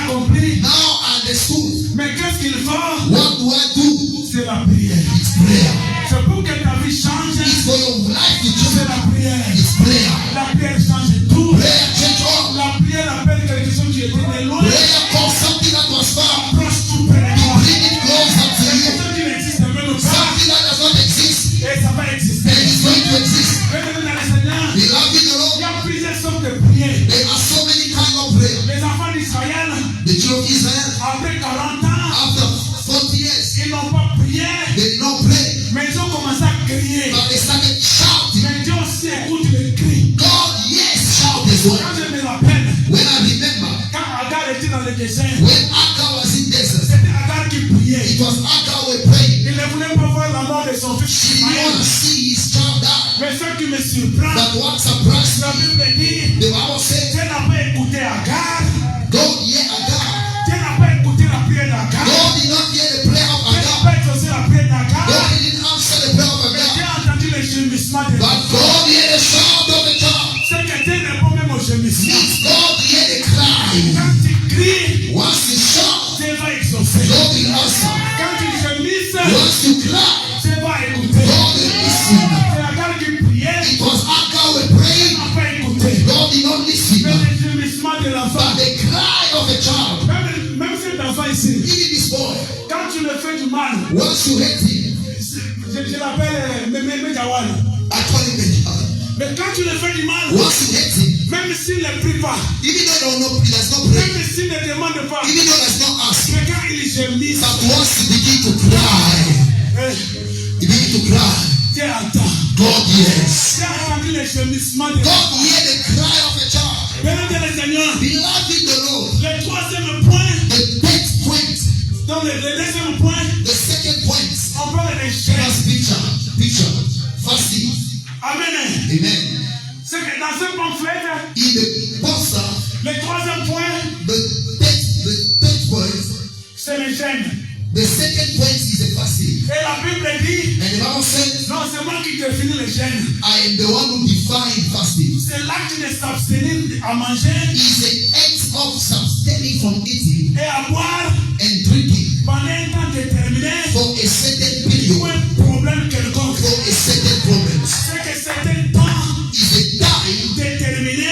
accompli.
Now I understood.
Mais qu'est-ce qu'il faut?
What do I do?
C'est la prière.
It's prayer.
C'est pour que ta vie change.
It's for your life to
C'est
change.
la prière.
It's prayer.
La prière change tout.
Prayer change all.
La prière appelle quelque chose qui était de loin.
Prayer calls something that was far.
Approche tout près de toi.
Bring it closer to
Quelque
you.
chose qui n'existe même pas.
Something that does not exist
Et ça va exister.
and it's going to exist.
Bienvenue dans le Seigneur.
Beloved in the Lord,
Il y a plusieurs sortes de prières.
there are so many kinds of prayer.
Les enfants d'Israël,
The children of Israel,
après 40 ans,
after 40 years,
ils n'ont pas prié,
they did not pray,
mais ils ont commencé à crier.
but they started shouting.
Mais Dieu aussi écoute les cris.
God, yes, shout as well.
Quand je me rappelle,
When I remember,
quand Agar était dans le désert,
when Agar was in desert,
c'était Agar qui priait.
it was Agar were praying.
Il ne voulait pas voir la mort de son fils
She didn't want
Ismaël.
to see his child die.
Mais ce qui me surprend,
But what surprised
la
me,
Bible dit,
the Bible said,
Dieu n'a pas écouté Agar.
God hear Agar.
Dieu n'a pas écouté la prière d'Agar.
God did not hear the prayer of
Dieu n'a
Agar.
pas exaucé la prière d'Agar.
God didn't answer the prayer of
Mais Dieu
Agar.
a entendu le gémissement de
But
l'enfant.
God hear the shout of the child.
C'est que Dieu répond même au gémissement.
God hear the cry.
Quand tu cries,
Once you shout,
Dieu va exaucer.
God will answer.
Quand tu gémisses,
Once you cry,
Dieu va écouter.
God will listen.
C'est Agar qui priait,
It was Agar were praying.
n'a pas écouté.
God did not listen.
Mais le gémissement de l'enfant,
But the cry of a child,
même cet enfant ici,
even this boy,
quand tu le fais du mal,
once you hate him,
je l'appelle Mémégawana.
I call him the child.
Mais quand tu le fais du mal,
Once you hate him,
même Même s'il ne prie pas,
Even though he does not pray,
même s'il ne demande pas,
even though he does not ask,
mais quand il gémisse,
but once he begin to cry, he begin to cry.
Dieu entend.
God hears.
Dieu a entendu le gémissement de
God hear the cry of a child.
Béni le Seigneur.
Beloved the Lord.
Le troisième point,
The third point,
dans le deuxième point,
the second point,
on parle de jeûne.
first picture, fasting.
Amen.
Amen.
C'est que dans ce pamphlet,
In the poster,
le troisième point,
the third point,
c'est le jeûne.
the second point is the fasting.
Et la Bible dit,
And the Bible says,
non, c'est moi qui définis le jeûne.
I am the one who define fasting.
C'est l'acte de s'abstenir à manger
It's the act of abstaining from eating
et à boire
and drinking
pendant un temps déterminé
for a certain
pour
period,
un problème quelconque.
for a certain problem.
C'est que c'est un temps
Is a time
déterminé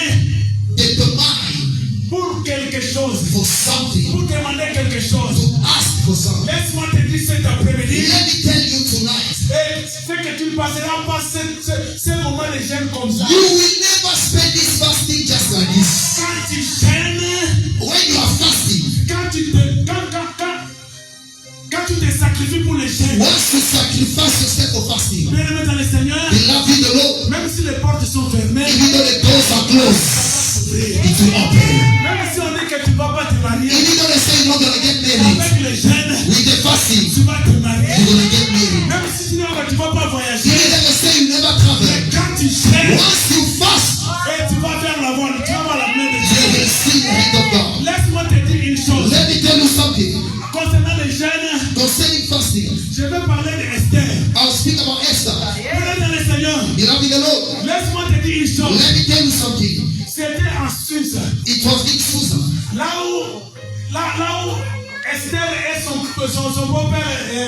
determined
pour quelque chose,
for something,
pour demander quelque chose.
to ask for something.
Laisse-moi te dire cet après-midi,
Let me tell you tonight,
et c'est que tu ne passeras pas ce moment de jeûne comme ça.
you will never spend this fasting just like this.
Quand tu jeûnes,
When you are fasting,
quand tu te sacrifies pour le jeûne,
once you sacrifice yourself for fasting,
bien-aimé dans le Seigneur,
beloved the Lord,
même si les portes sont fermées,
even though the doors are closed, it will open.
même si on dit que tu ne vas pas te marier,
Even though they say you're not gonna get married,
avec le jeûne,
with the fasting,
tu vas te marier.
you're gonna get married.
Même si tu ne vas pas voyager,
Even though they say you never travel,
quand tu jeûnes,
once you fast,
et tu vas faire la voile, tu vas voir la main de
you
Dieu.
will see the hand of God.
Laisse-moi te dire une chose.
Let me tell you something
Concernant le jeûne,
concerning fasting.
je vais parler d'Esther.
I'll speak about Esther.
Bien dans le Seigneur,
Beloved the Lord,
laisse-moi te dire une chose.
let me tell you something.
C'était en Suisse,
It was in Susan,
là où Esther et son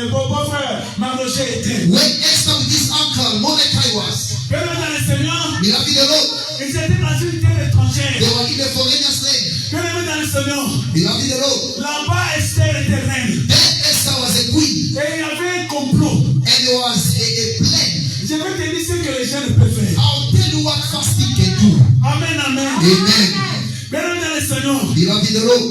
beau-frère Mardochée étaient.
when Esther with his uncle Mordecai was,
Bien dans le Seigneur,
beloved the Lord,
ils étaient dans une terre étrangère.
they were in a foreign slave.
Bien dans le Seigneur,
Beloved the Lord,
là-bas Esther était reine.
then Esther was a queen,
Et il y avait un complot.
and there was a plan.
Je vais te dire ce que les jeunes peuvent faire.
I'll tell you what fasting can do.
Amen, amen.
Amen.
Bien dans le Seigneur,
Beloved the Lord,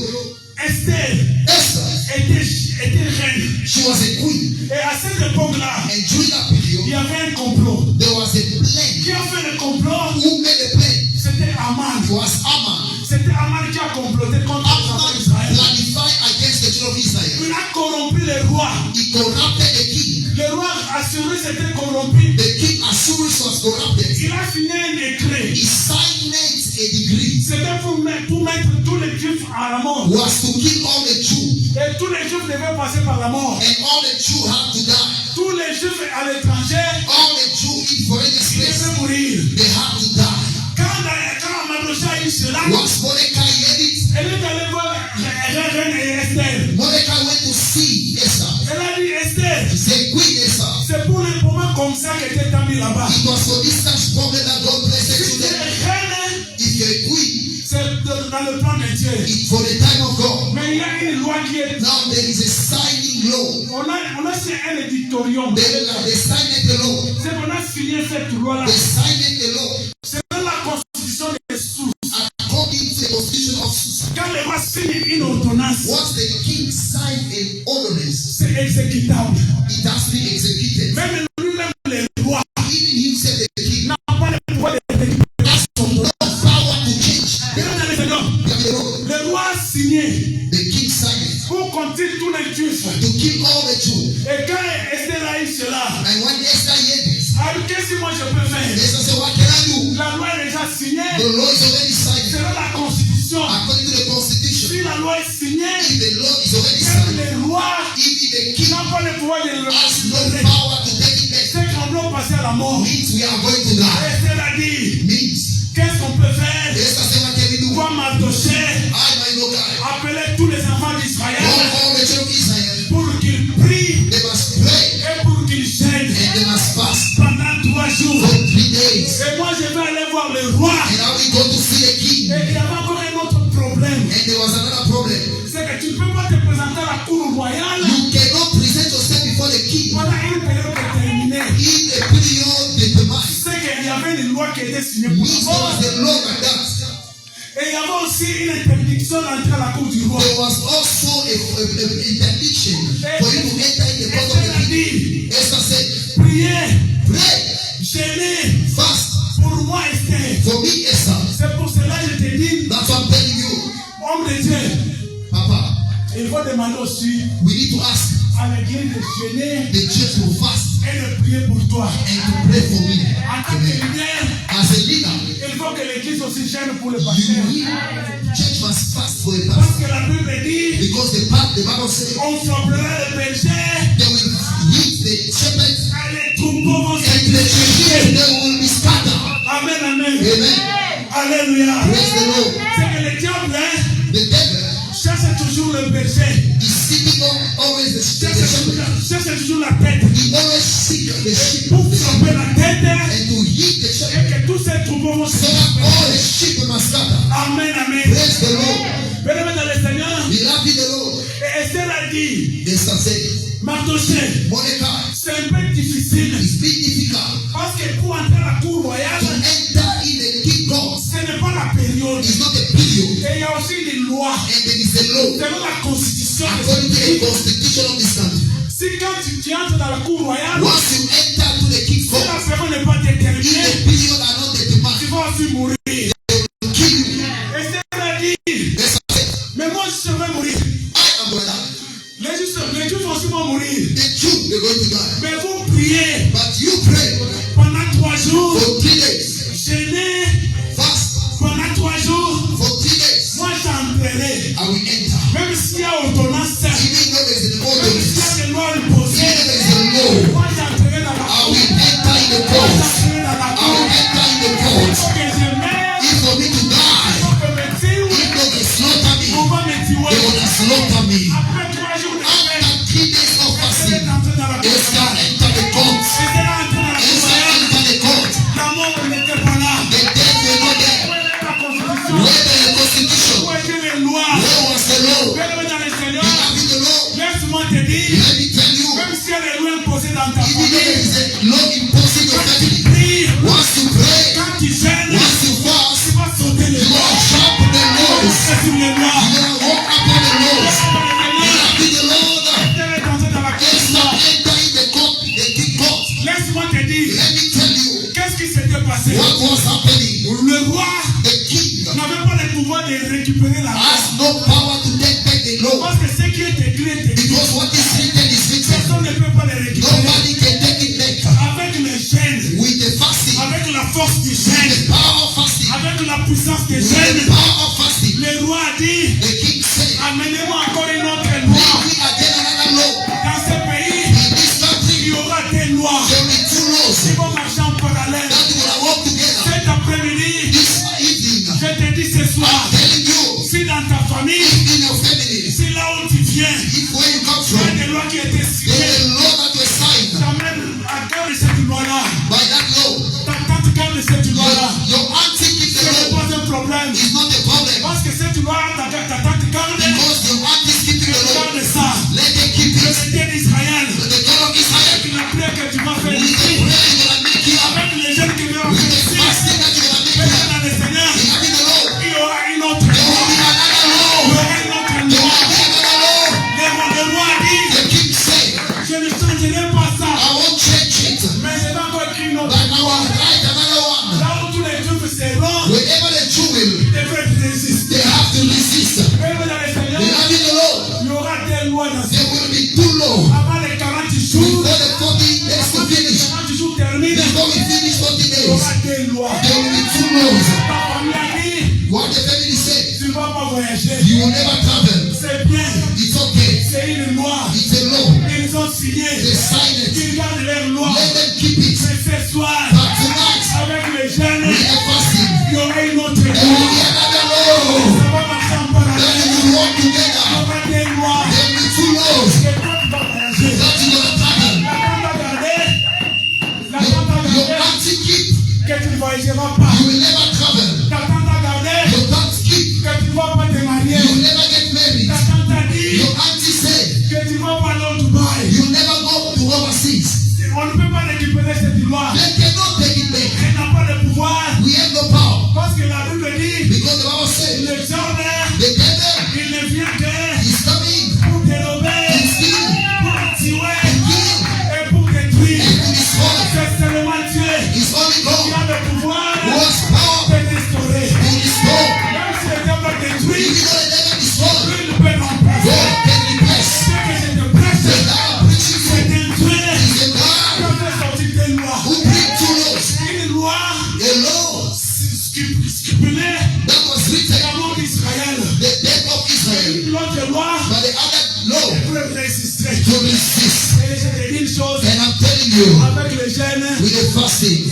Esther
Esther,
était reine.
she was a queen,
Et à cette époque-là,
and during that
il
period,
y avait un complot.
there was a plan.
Qui a fait le complot?
Who made the plan?
C'était Aman.
It was Aman.
C'était Aman qui a comploté contre les enfants
Aman
d'Israël.
planified against the children of Israel.
Il a corrompu les rois.
He corrupted the king.
Les rois assurés s'étaient corrompus.
The king Assuerus was corrupted.
Il a signé un décret.
He signed a degree.
C'était pour mettre tous les juifs à la mort.
Was to kill all the Jews,
Et tous les juifs devaient passer par la mort.
and all the Jews had to die.
Tous les juifs à l'étranger
All the Jews in foreign place,
devaient mourir.
they had to die.
Quand Mardochée a eu cela,
Once Mordecai heard it,
elle est allée voir reine Esther.
Mordecai went to see Esther.
Elle a dit, Esther,
He said, Queen Esther,
c'est pour les moments comme ça que tu es mis là-bas.
it was for this such problem that God blessed
Si
you
tu es
them.
reine,
If you're a queen,
c'est dans le plan de Dieu.
it's for the time of God.
Mais il y a une loi qui est...
Now there is a signing law.
On a signé un éditorium.
They signed the law.
C'est qu'on a signé cette loi-là.
They signed the law
C'est dans la constitution des sous.
according to the constitution of Susa.
Quand le roi signe une ordonnance,
Once the king signed an ordinance,
c'est exécutable.
it has to be executed.
Même lui-même, le roi,
Even himself, the king,
n'a pas le pouvoir d'exécuter son
no
droit.
power to change.
Bien dans le Seigneur,
The law.
le roi a signé
The king signed it
pour compter tous les juifs.
to kill all the Jews.
Et quand Esther a eu cela,
And when Esther heard this,
alors qu'est-ce que moi je peux faire?
Esther said, what can I do?
La loi est déjà signée.
The law is already signed.
Selon la constitution,
According to the constitution,
si la loi est signée,
if the law is already
même
signed,
les rois
even the king
n'ont pas le pouvoir de le
has no
reconnaître.
power to take it back.
C'est qu'on doit passer à la mort.
Means we are going to die.
Esther a dit,
Means
qu'est-ce qu'on peut faire?
Esther said, what can we do?
Pour Mardochée,
I might know God.
appeler tous les enfants d'Israël
All the children of Israel,
pour qu'ils prient
they must pray
et pour qu'ils jeûnent
and they must fast
pendant 3 jours.
for 3 days.
Et moi, je vais aller voir le roi.
And now we go to see the king.
Et il y avait encore un autre problème.
And there was another problem.
C'est que tu ne peux pas te présenter à la cour royale
You cannot present yourself before the king
pendant une période déterminée.
in a period determined.
C'est qu'il y avait une loi qui était signée pour
Means there was a law like that.
Et il y avait aussi une interdiction d'entrer à la cour du roi.
There was also an interdiction for you to enter in the court of the king. Esther said,
Priez,
pray,
jeûnez,
fast.
pour moi, Esther.
For me, Esther.
C'est pour cela que je te dis,
That's what I'm telling you.
homme de Dieu,
Papa,
il faut demander aussi
we need to ask
à l'église de jeûner
the church to fast
et de prier pour toi.
and to pray for me.
En tant que
Amen.
leader,
As a leader,
il faut que l'église aussi gêne pour le
you
pasteur.
need church must fast for a
Parce
pastor.
que la Bible dit,
Because the Bible says
on frappera le berger
they will hit the shepherds
et les troupeaux vont se
and the sheep
déchirer.
they will be scattered.
Amen, amen.
Amen.
Alléluia.
Praise the Lord.
C'est que le diable
The devil
cherche toujours le berger.
is seeking always the shepherd.
Cherche toujours la tête.
He always seeks the sheep
Pour frapper la tête
and to hit the
et
shepherd
que tous ces troupeaux vont se
so that all the sheep must scatter.
Amen, amen.
Praise the Lord.
Bien-aimés dans le Seigneur,
Beloved in the Lord.
et Esther a dit,
Esther said,
Mardochée,
Mordecai,
c'est un peu difficile.
it's been difficult
Parce que pour entrer à la cour royale,
to enter in the king court.
ce n'est pas la période.
It's not a period.
Et il y a aussi des lois.
And there is a law
Selon la constitution de
according to
ce
the
pays.
constitution of this country.
Si quand tu entres dans la cour royale,
Once you enter to the king
si
court,
la personne n'est pas
if the
déterminée,
period are not
tu
determined,
vas aussi mourir.
they will kill you.
Esther a dit,
Esther said,
mais moi je vais mourir.
I am brother.
Les Juifs aussi vont mourir.
The Jew, they're going to die.
Mais vous priez
But you pray
pendant 3 jours,
for 3 days.
jeûnez
Fast
pendant 3 jours.
for 3 days.
Moi j'entrerai.
I will enter.
Même s'il y a ordonnance, même
Even though there is an
s'il y
ordinance,
a des lois
even
imposées,
though there is a law,
moi j'entrerai dans la
I
cour.
will enter in the
Moi
court.
j'entrerai dans la
I
cour.
will enter in the
Il
court.
faut que je meure,
If for me to
il
die,
faut que me tue,
if though they slaughter me,
on va me
they
tuer.
will slaughter me.
Après 3 jours de
After
fête,
3 days of
je vais
fasting,
entrer dans la cour.
Esther enter the court.
Je vais entrer dans la cour.
Esther enter the court.
La mort n'était pas là.
The dead were not there.
Où est la constitution?
Where was the constitution?
Où étaient les lois?
Where was the law?
Bien-aimés dans le Seigneur,
Beloved the law.
laisse-moi te dire,
Let me tell you,
même s'il y a des lois imposées dans ta
even though there
famille,
is a law imposing your family,
prie,
once you pray,
quand tu gênes,
once you
tu
fast,
vas sauter les
you
lois.
will jump the laws.
C'est sur les lois.
You will walk upon the laws. Beloved the Lord.
Esther est entrée dans la
Esther
cour.
enter in the court, the king court.
Laisse-moi te dire,
Let me tell you
qu'est-ce qui s'était passé?
what was happening.
Le roi
The king
n'avait pas le pouvoir de récupérer la loi.
has no power to take back the law
Parce que ce qui est écrit est écrit.
because what is written is written.
Personne ne peut pas le récupérer.
Nobody can take it back.
Avec les chaînes,
With the fasting,
avec la force du
with
gène,
the power of fasting,
avec la puissance des
with
gènes,
the power of fasting,
le roi a dit,
the king said,
amenez-moi encore une autre
bring
loi.
me again another law.
Dans ce pays,
In this
il
country,
y aura des lois
there will be 2 laws
qui vont marcher en parallèle.
that will work together.
Cet après-midi,
This evening,
je te dis ce soir,
I'm telling you,
si dans ta famille,
in your family,
si là où tu viens,
if where you come
il y a
from,
des lois qui étaient
there
signées,
is a law that was signed
t'amènes à cœur de cette loi-là.
by that law.
Ta tante garde cette loi-là.
Your auntie keeps
Ce
the
n'est
law.
pas un problème.
It's not a problem
Parce que cette loi, ta tante garde,
because your auntie is keeping the law.
garde ça.
Let them keep
Le
it.
Dieu d'Israël,
The God of Israel,
avec la prière que tu vas faire
with the
ici,
prayer you're gonna make here,
avec les jeunes qui vont
with
faire
the
ici,
fasting that you're gonna make
maintenant
here,
dans le Seigneur,
having the law,
il y aura une autre
there
loi.
will be another
Il y
law.
aura une autre
There
loi.
will be another law.
Le roi dit,
The king said,
je ne changerai pas ça,
I won't change it,
mais je vais encore écrire une
but
autre
I will
loi.
write another one.
Là où tous les Juifs seront,
Wherever the Jew will,
ils devraient résister.
they have to resist.
Même dans le Seigneur,
Beloved the Lord,
il y aura des lois dans ce
there will be 2 laws
avant les 40 jours.
before the 40 days to
Quand les
finish.
40 jours terminent,
Before we finish 40
il y
days,
aura des lois.
there will be 2 laws.
Ta famille a dit,
What the family said,
tu ne vas pas voyager.
you will never travel.
C'est bien,
It's okay.
c'est une loi.
It's a law.
Ils ont signé,
They sign it.
ils gardent leur loi.
Let them keep it.
Mais ce soir,
But tonight,
avec les jeunes,
we are fasting.
il y aura une autre
There will
loi.
be another law.
Ça va marcher en
That
parallèle.
we will work
Il y
together.
aura des lois.
There will be 2 laws
Et toi, tu vas voyager.
that you gonna travel.
La tante a gardé, la tante a
Your
gardé
auntie keep.
que tu ne voyageras pas.
You will never travel.
Ta tante a gardé
Your aunt keep.
que tu ne vas pas te marier.
You will never get married.
Ta tante a dit
Your auntie said
que tu ne vas pas aller au Dubaï.
you will never go to overseas.
On ne peut pas récupérer cette loi.
They cannot take it back.
Elle n'a pas le pouvoir.
We have no power
Parce que la Bible dit,
because the Bible says The law
stipulait
that was written,
la mort d'Israël.
the death of Israel,
L'autre loi
but the other law
peut résister.
to resist.
Et je te dis une chose,
And I'm telling you,
avec les jeunes,
with the fasting,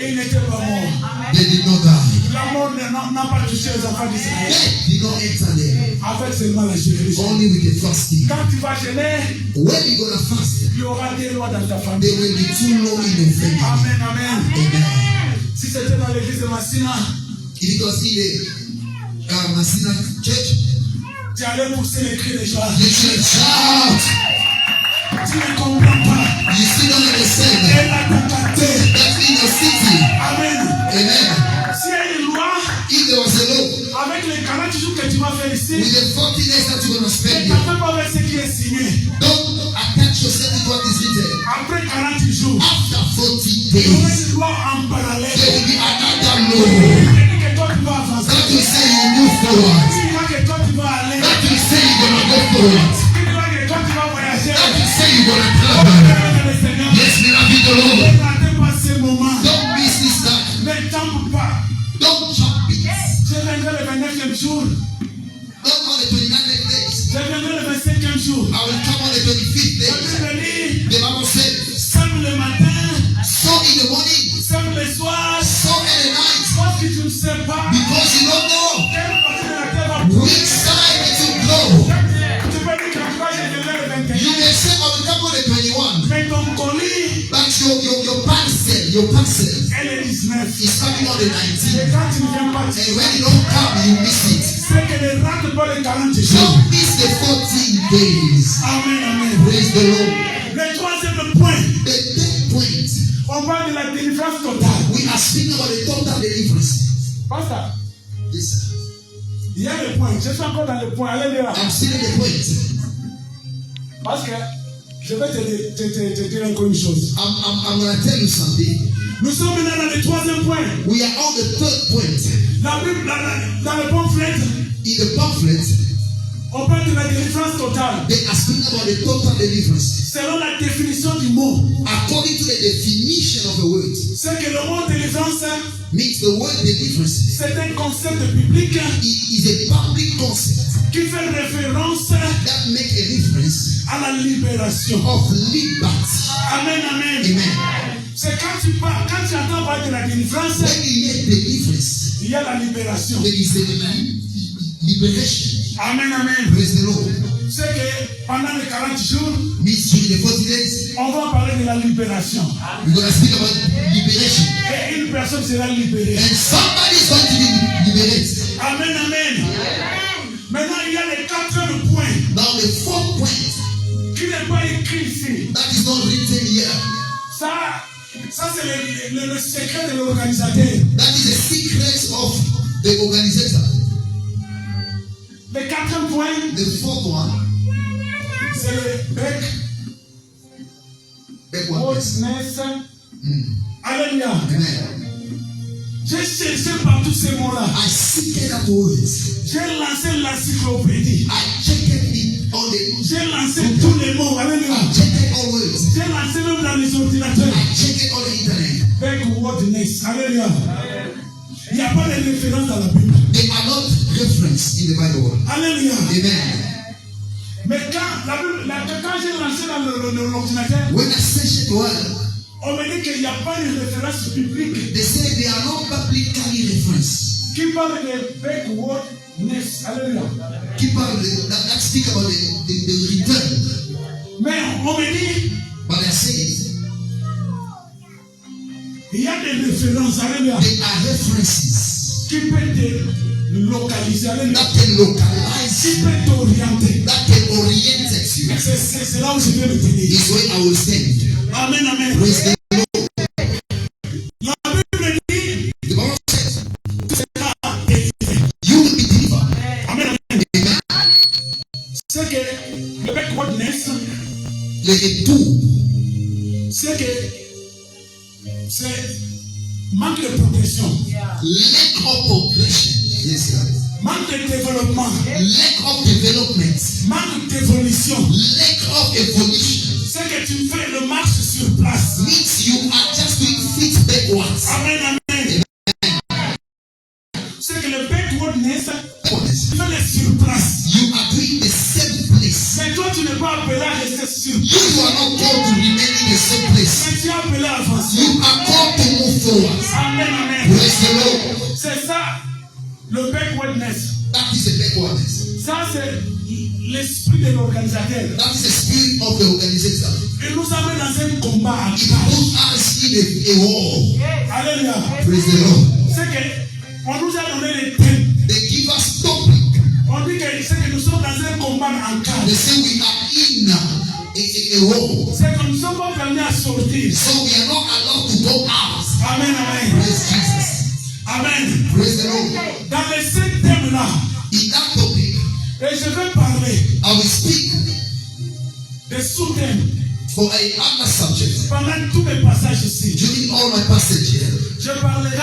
ils n'étaient pas morts.
they did not die.
La mort n'a pas touché les enfants d'Israël.
Death did not enter them.
Avec seulement la jeûne.
Only with the fasting.
Quand tu vas jeûner,
When you gonna fast,
il y aura des lois dans ta famille.
there will be two laws in the family.
Amen, amen.
Amen.
Si c'était dans l'église de Massina,
If it was in the Masina church,
tu allais pousser les cris des joie.
you should shout.
Tu ne comprends pas.
You still don't understand
Elle a contacté.
that in your city.
Amen.
Amen.
S'il y a une loi,
If there was a law,
avec les 40 jours que tu vas faire ici,
with the 40 days that you're gonna
ne
spend here,
t'attends pas avec ce qui est signé.
don't attach yourself to what is written.
Après 40 jours,
After 40
il y aura
days,
une loi en parallèle.
there will be another law
Il dit que toi tu vas avancer.
that will say you move forward.
Il dira que toi tu vas aller.
That will say you're gonna go forward.
Il dira que toi tu vas voyager.
That will say you're gonna travel.
Le Seigneur,
Yes, we love you, the
ne
Lord.
ratez pas ce moment.
Don't miss this time.
Ne t'emporte pas.
Don't jump it.
Je viendrai le 29e jour.
Don't on the 29th days.
Je viendrai le 25e jour.
I will come on the 25th
La
day.
Bible dit,
The Bible said,
sème le matin,
sow in the morning,
sème le soir,
sow in the night,
parce que tu ne sais pas
because you don't know
quelle partie de la terre va
which side it will grow.
Tu peux dire que toi, je viendrai le 21.
You may say, I will come on the 21,
Mais ton colis
but your parcel
est le 19.
is coming on the
Et
19th.
quand tu ne viens pas,
And when you don't come, you miss it.
c'est que ne rate pas les 40 jours.
Don't miss the 14 days.
Amen, amen.
Praise the Lord.
Le troisième point,
The third point,
on parle de la délivrance totale.
we are speaking about the total deliverance.
Pasteur,
Yes, sir.
il y a le point. Je suis encore dans le point. Alléluia.
I'm still in the point.
Parce que je vais te dire encore une chose.
I'm going to tell you something.
Nous sommes maintenant dans le troisième point.
We are on the third point.
La Bible, dans le pamphlet,
In the pamphlet,
on parle de la délivrance totale.
they are speaking about the total deliverance.
Selon la définition du mot,
According to the definition of the word,
c'est que le mot délivrance,
means the word deliverance.
c'est un concept biblique
It is a public concept
qui fait référence
that make a difference
à la libération.
of liberty.
Amen, amen.
Amen.
C'est quand tu entends parler de la délivrance,
When you hear deliverance,
il y a la libération.
there is a liberation.
Amen, amen.
Praise the Lord.
C'est que pendant les 40 jours,
Means during the 40 days,
on va parler de la libération.
we're going to speak about liberation.
Et une personne sera libérée.
And somebody is going to be liberated.
Amen, amen. Maintenant, il y a les 4 points
Now the fourth point
qui n'est pas écrit ici.
that is not written here,
Ça c'est le secret de l'organisateur.
that is the secret of the organizer.
Les 4 points,
The fourth one,
c'est le bec,
backwardness.
hautness. Alléluia.
Amen.
J'ai cherché par tous ces mots-là.
I seeked out words.
J'ai lancé l'encyclopédie.
I checked it on the.
J'ai lancé tous les mots. Alléluia.
I checked all words.
J'ai lancé même dans les ordinateurs.
I checked it on the internet.
Backwardness. Alléluia. Il n'y a pas de référence dans la Bible.
They are not referenced in the Bible.
Alléluia.
Amen.
Mais quand j'ai lancé dans l'ordinateur,
When I searched it well,
on me dit qu'il n'y a pas de référence biblique
they say they are not biblically referenced.
qui parle de backwardness. Alléluia.
Keep on that speak about the return.
Mais on me dit,
But I say it,
il y a des références. Alléluia.
they are references
Qui peut te localiser. Alléluia.
that can localize
Qui
you,
peut t'orienter.
that can orient you.
C'est là où je vais me tenir.
Is where I will stand.
Amen, amen.
Praise the
La Bible dit,
The Bible says,
tu seras délivré.
you will be delivered.
Amen, amen.
Amen.
C'est que le backwardness,
The two,
c'est que c'est manque de progression,
lack of progression. Yes, sir.
manque de développement,
Lack of development.
manque d'évolution.
Lack of evolution.
C'est que tu fais le marche sur place.
Means you are just doing feet backwards.
Amen, amen. organisent, tu fais les surplaces.
You are doing the same place.
Mais toi, tu n'es pas appelé à rester sur
You
place.
are not called to remain in the same place.
Mais tu es appelé à avancer.
You are called to move forward.
Amen, amen.
Praise the Lord.
C'est ça, le backwardness.
That is the backwardness.
Ça, c'est l'esprit de l'organisateur.
That is the spirit of the organizer.
Il nous amène dans un combat.
It puts us in a war.
Alléluia.
Praise the Lord.
C'est que on nous a donné les thèmes.
They give us topic.
On dit que c'est que nous sommes dans un combat en cadre.
They say we are in a war.
C'est que nous ne sommes pas permis à sortir.
So we are not allowed to go out.
Amen, amen.
Praise Jesus.
Amen.
Praise the Lord.
Dans les 5 thèmes-là,
In that topic,
et je vais parler
I will speak
des sous-thèmes
for another subject.
pendant tous mes passages ici.
During all my passage here,
Je parlerai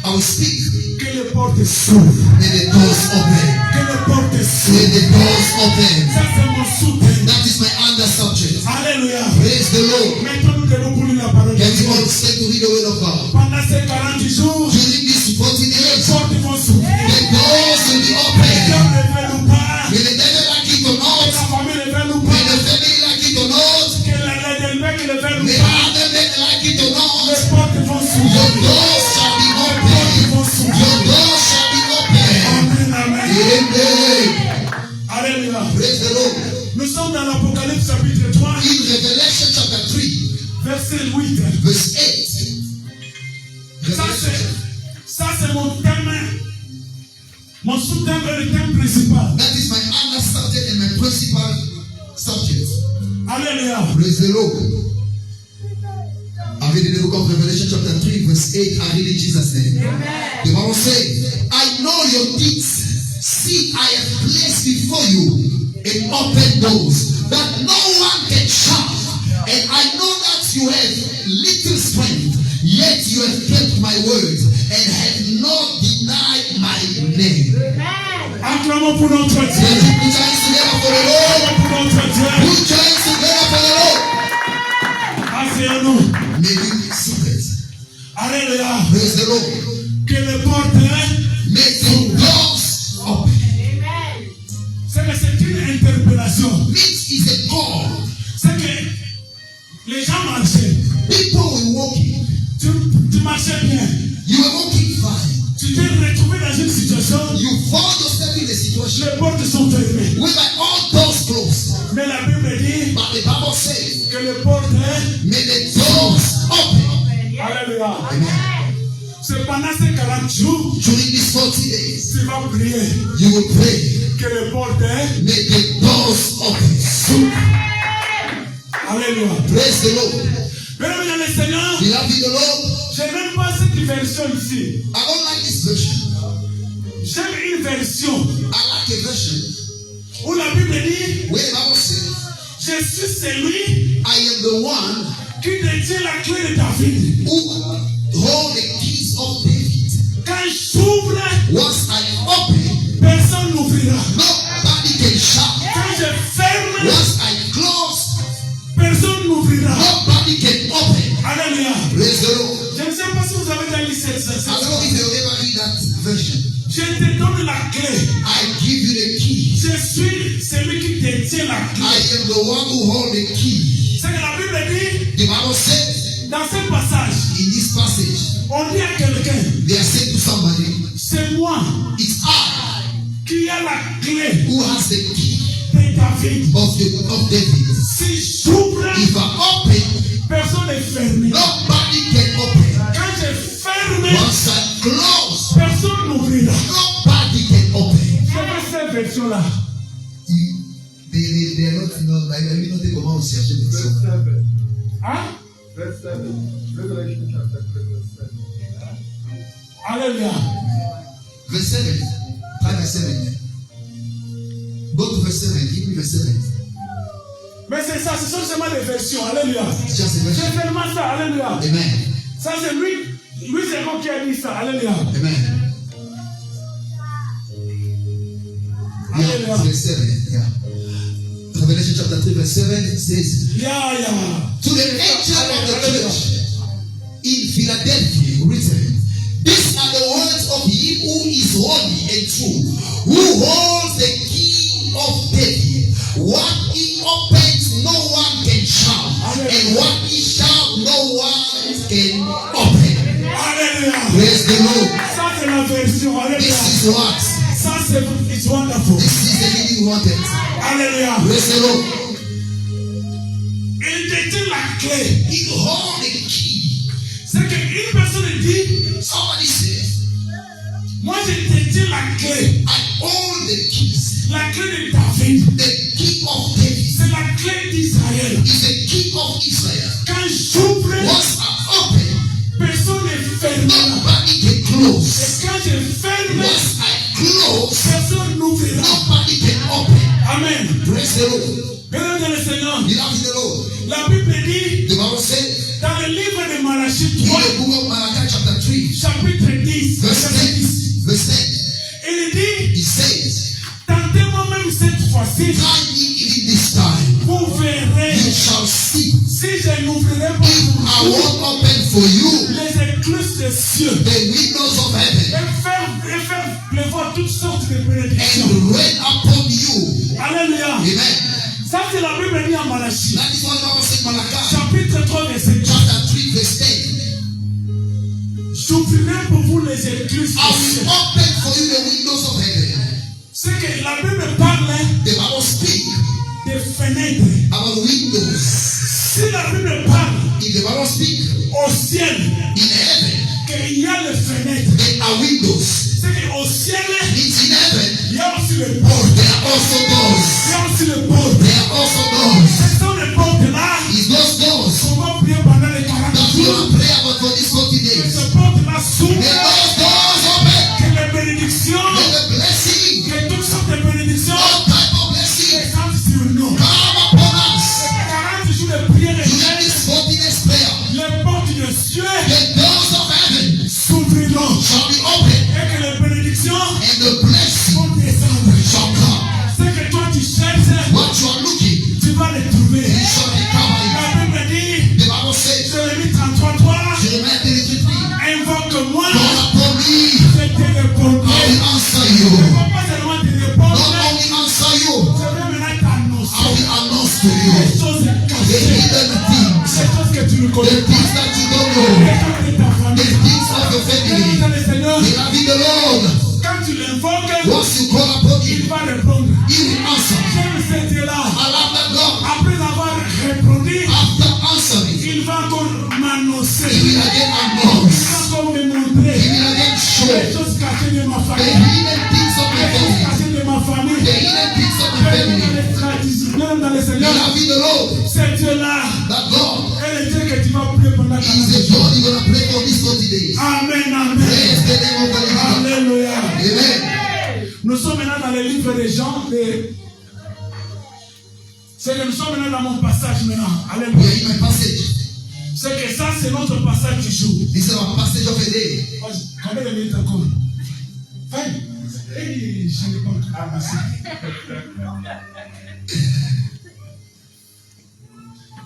I will speak.
que les portes s'ouvrent.
May the doors open.
Que les portes
May
s'ouvrent.
the doors open.
Ça, c'est mon sous-thème.
That is my under subject.
Alléluia.
Praise the Lord.
Maintenant, nous devons pour lire la parole de
Can
Dieu.
you all stand to read the word of God?
Pendant ces 40 jours,
During these 40
les
days,
portes vont s'ouvrir.
the doors will be
Les
open.
hommes ne veulent ou pas.
May the devil like it or
La
not.
famille ne veut ou
May
pas.
the family like it or not.
Que les mecs ne veulent ou
May
pas.
other men like it or
Les
not.
portes vont
Your
s'ouvrir.
doors shall be
Les portes
open.
vont
Your
s'ouvrir.
doors shall be open.
Amen, amen.
Amen.
Alléluia.
Praise the Lord.
Nous sommes dans l'Apocalypse chapitre 3,
In Revelation chapter 3,
verset 8.
verse 8. Revelation.
Ça c'est mon thème. Mon sous-thème est le thème principal.
That is my under subject and my principal subject.
Alléluia.
Praise the Lord. I read in the book of Revelation chapter 3 verse 8. I read in Jesus' name. The Bible says, I know your deeds. See, I have placed before you an open doors that no one can shut. And I know that you have little strength, yet you have kept my word and have not denied my name.
Acclamons pour notre
Let's
Dieu.
put your hands together for the Lord.
Acclamons pour notre Dieu.
Put your hands together for the Lord.
Asseyons-nous.
May you secret.
Alléluia.
Praise the Lord.
Que les portes,
Make the doors open.
c'est une interpellation.
This is a call.
C'est que les gens marchaient.
People were walking.
Tu marchais bien.
You were walking fine.
Tu t'es retrouvé dans une situation.
You found yourself in a situation
Les portes sont fermées.
whereby all doors closed.
Mais la Bible dit
But the Bible says,
que les portes,
may the doors open.
alléluia.
Amen.
C'est pendant ces 40 jours,
During these 40 days,
tu vas prier
you will pray.
que les portes,
May the doors open.
alléluia.
Praise the Lord.
Mesdames et messieurs, Seigneur,
Beloved in the Lord,
je n'aime pas cette version ici.
I don't like this version.
J'aime une version
I like a version
où la Bible dit,
where the Bible says,
je suis celui
I am the one
qui détient la clé de David.
who hold the keys of David.
Quand j'ouvre,
Once I open,
personne n'ouvrira.
nobody can shut.
Quand je ferme,
Once I close,
personne n'ouvrira.
nobody can open.
Alléluia.
Praise the Lord.
Je ne sais pas si vous avez déjà lu cette
I don't
sensation.
know if you ever read that version.
Je te donne la clé.
I give you the key.
Je suis celui qui détient la
I
clé.
am the one who hold the key.
C'est que la Bible dit,
The Bible says
dans ce passage,
in this passage,
on dit à quelqu'un,
they are saying to somebody,
c'est moi
it's I
qui a la clé
who has the key
de David.
of David.
Si j'ouvre,
If I open,
personne n'est fermé.
nobody can open.
Quand je ferme,
Once I close,
personne n'ouvrira.
nobody can open.
Je veux cette version-là.
They are not, like, we don't take comment on cherche des
Verse
personnes.
7.
Hein?
Verse 7. Revelation chapter 3, verse 7.
Alléluia.
Verse 7. Try verse 7. Go to verse 7. Give me verse 7.
Mais c'est ça, ce sont seulement des versions. Alléluia.
It's just a
C'est
version.
tellement ça. Alléluia.
Amen.
Ça, c'est lui. Lui, c'est moi qui a dit ça. Alléluia.
Amen. Yeah,
Alléluia.
verse 7. Yeah. Revelation chapter 3, verse 7 it says,
Yeah, yeah.
to the angel of the church in Philadelphia written, these are the words of him who is holy and true, who holds the key of David. What he opens, no one can shut, and what he shut, no one can open.
Alléluia.
Praise the Lord.
Ça c'est la version. Alléluia.
This is what?
Ça c'est it's wonderful.
This is the meaning wanted.
Alléluia.
Praise the Lord.
Il détient la clé.
He holds the key.
C'est qu'une personne dit,
Somebody says,
moi je détiens la clé.
I hold the keys.
La clé de David.
The key of David
C'est la clé d'Israël.
is the key of Israel.
Quand j'ouvre,
Once I open,
personne n'est fermé.
nobody can close.
Et quand je ferme,
Once I close,
personne n'ouvrira.
nobody can open.
Amen.
Praise the Lord.
Béni dans le Seigneur.
Beloved the Lord.
La Bible dit,
The Bible says
dans le livre de Malachie
in
3,
the book of Malachi chapter 3,
chapitre 10,
verse
verset 10,
10, verse 10,
il dit,
he says,
tentez-moi même cette fois-ci,
try me even this time,
vous verrez,
you shall see.
si je n'ouvrirai pas
If I
pour vous
won't open for you
les écluses des cieux,
the windows of heaven
et faire pleuvoir toutes sortes de bénédictions.
and rain upon you.
Alléluia.
Amen.
Ça c'est la Bible dit en Malachie,
That is what the Bible says in Malachi
chapitre 3, verset 10.
chapter 3, verse 10.
J'ouvrirai pour vous les écluses
I
des cieux.
will open for you the windows of heaven.
C'est que la Bible parle
The Bible speaks
des fenêtres.
about windows.
Si la Bible parle
If the Bible speaks
au ciel
in heaven,
qu'il y a les fenêtres,
there are windows.
c'est qu'au ciel
Means in heaven,
il y a aussi les portes.
there are also
Il
doors.
y a aussi les portes.
There are also doors.
Ce sont les portes là.
It's those doors
On va prier pendant les 40
that we
jours.
will pray about for these 40
Que
days.
ces portes là
May
s'ouvrent.
those doors open.
Que les bénédictions,
May the blessing,
que toutes sortes de bénédictions
all type of blessing,
descendent sur nous.
come upon us.
40 jours de prière
During
éternelle,
this 40 days prayer,
les portes de cieux
the doors of heaven
s'ouvriront.
shall be open,
Et que les bénédictions
and the blessing
vont descendre.
shall come.
Ce que toi tu cherches,
What you are looking,
tu vas les trouver.
you shall recover it.
La Bible dit,
The Bible says,
Jérémie 33:3,
Jeremiah 33,
invoque-moi,
call upon me,
je te répondrai.
I will answer
Je
you.
ne vais pas seulement te répondre,
Not only answer you,
je vais maintenant t'annoncer
I will announce to
les
you
choses
the
cachées,
hidden things,
les choses que tu ne
the
connais pas,
things that you don't
les
know,
choses de ta
the
famille.
things of your family.
Dans le Seigneur,
Beloved the Lord,
quand tu l'invoques,
once you call upon
il
him,
va répondre.
he will answer.
J'aime ce Dieu-là.
I love that God.
Après avoir répondu,
After answering,
il va encore m'annoncer.
he will again
Il
announce,
va encore me
he
montrer
will again show
les choses cachées de ma
the
famille.
hidden things of my
Les choses
family,
cachées de ma famille.
the hidden things of my family.
Même dans le Seigneur,
Beloved the Lord,
c'est Dieu-là.
that God
Et le Dieu que tu vas prier pendant 40
is the
jours.
God you're going to pray for these 40 days.
Amen, amen.
Praise the name of the Lord.
Alléluia.
Amen.
Nous sommes maintenant dans le livre des Jean. C'est que nous sommes maintenant dans mon passage maintenant.
We
Alléluia.
are in my passage.
C'est que ça, c'est notre passage du jour.
This is our passage of the day.
Combien de minutes encore? 20. Hey, je n'ai pas encore. Ah, merci.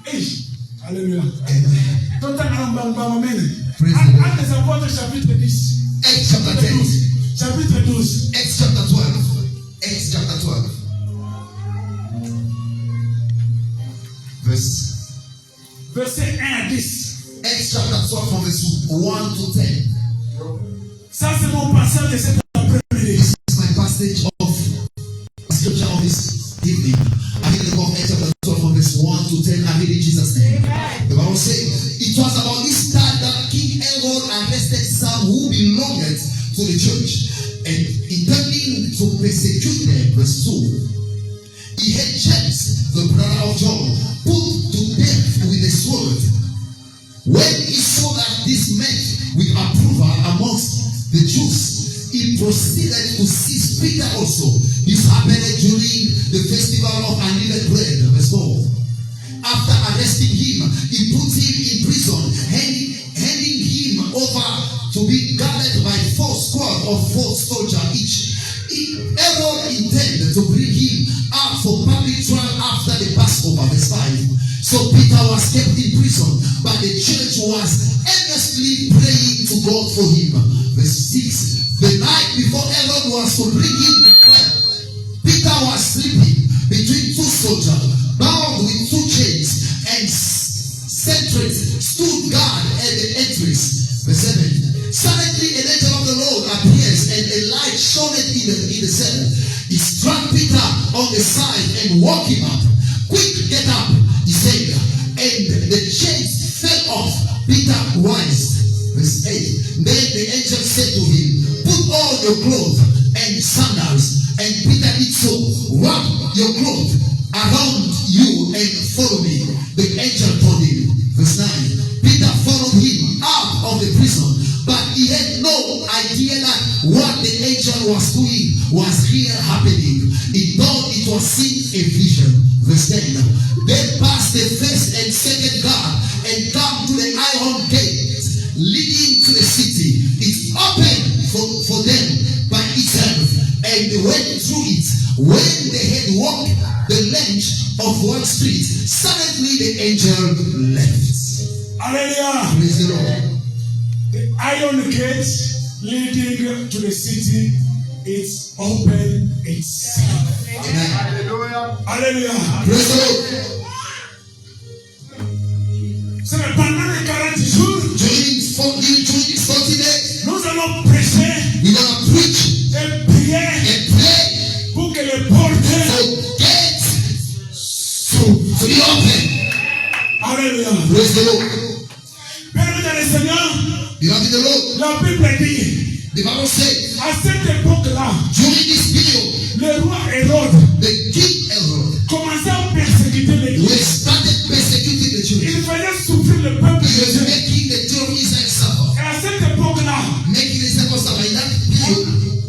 Hey, alléluia. Tout le temps,
Praise the Lord.
Actes des Apôtres, chapitre 10.
Acts chapter 10.
Chapitre 12.
Acts chapter 12. Acts chapter 12.
Verset 1 à 10.
Acts chapter 12 from verse 1 to 10.
Ça, c'est mon passage de cet après-midi.
This is my passage of scripture of this evening. I read the book of Acts chapter 12 from verse 1 to 10. I read in Jesus' name. The Bible says, it was about this time that King Herod arrested some who belonged to the church, and intending to persecute them, verse 2. He had James, the brother of John, put to death with a sword. When he saw that this met with approval amongst the Jews, he proceeded to seize Peter also. This happened during the festival of unleavened bread, verse 4. After arresting him, he put him in prison, handing him over to be guarded by 4 squad of 4 soldiers each. Herod intended to bring him out for public trial after the Passover, verse 5. So Peter was kept in prison, but the church was earnestly praying to God for him. Verse 6. The night before Herod was was to bring him to fire. Peter was sleeping between two soldiers, bound with two chains, and sentries stood guard at the entrance. Verse 7. Suddenly an angel of the Lord appears, and a light shone in the cell. He struck Peter on the side and woke him up. Quick, get up, he said, and the chains fell off. Peter rise. Verse 8. Then the angel said to him, put on your clothes and sandals. And Peter did so. Wrap your clothes around you and follow me. The angel told him. Verse 9. Peter followed him out of the prison, but he had no idea that what the angel was doing was here happening. He thought it was seeing a vision. Verse 10. They passed the first and second guard and come to the iron gate leading to the city. It opened for them by itself, and they went through it. When they had walked the length of one street, suddenly the angel left.
Hallelujah.
Praise the Lord.
The iron gate leading to the city is open itself.
Amen.
Hallelujah.
Alléluia.
Praise the Lord.
C'est pendant les 40 jours,
During these 40 days,
nous allons prêcher
we're going to preach
et prier
and pray
pour que les portes.
for gates to be open.
Alléluia.
Praise the Lord.
Père dans le Seigneur,
Beloved the Lord,
la Bible dit,
the Bible says,
à cette époque-là,
during this period,
le roi Hérode
the king Herod
commençait à persécuter
we
l'Église.
started persecuting the church.
Il faisait souffrir le peuple
He
de
was
Dieu.
making the children of Israel suffer.
Et à cette époque-là,
Making the disciples suffer. In that period,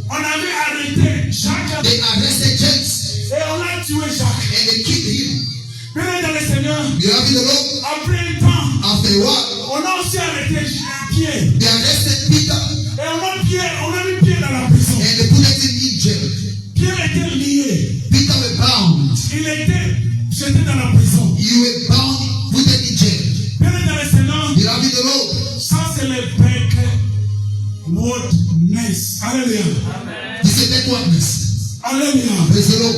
on avait arrêté Jacques
they arrested James
et on a tué Jacques.
and they killed him.
Père dans le Seigneur,
Beloved the Lord,
après un temps,
after a while,
on a aussi arrêté Pierre.
they arrested Peter
Et on a mis Pierre dans la prison.
and they put him in jail.
Pierre était lié.
Peter was bound.
Il était jeté dans la prison.
You were bound, put him in jail.
Père dans le Seigneur,
Beloved the Lord,
ça c'est le backwardness. Alléluia.
this is backwardness.
Alléluia.
Praise the Lord.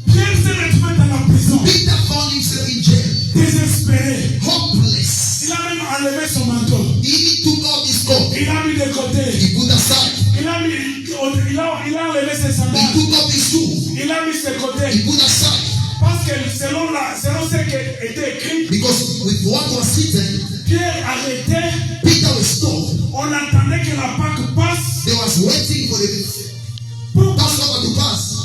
Pierre s'est retrouvé dans la prison.
Peter found himself in jail,
Désespéré.
hopeless.
Il a même enlevé son manteau.
He took off his coat.
Il a mis de côté.
He put aside.
Il a enlevé ses
He
sandales.
took off his shoes.
Il a mis ses
He
côtés.
put aside.
Parce que selon ce qui était écrit,
Because with what was written,
Pierre arrêté.
Peter was stopped.
On attendait que la Pâque passe
They was waiting for the
pour
Passover to pass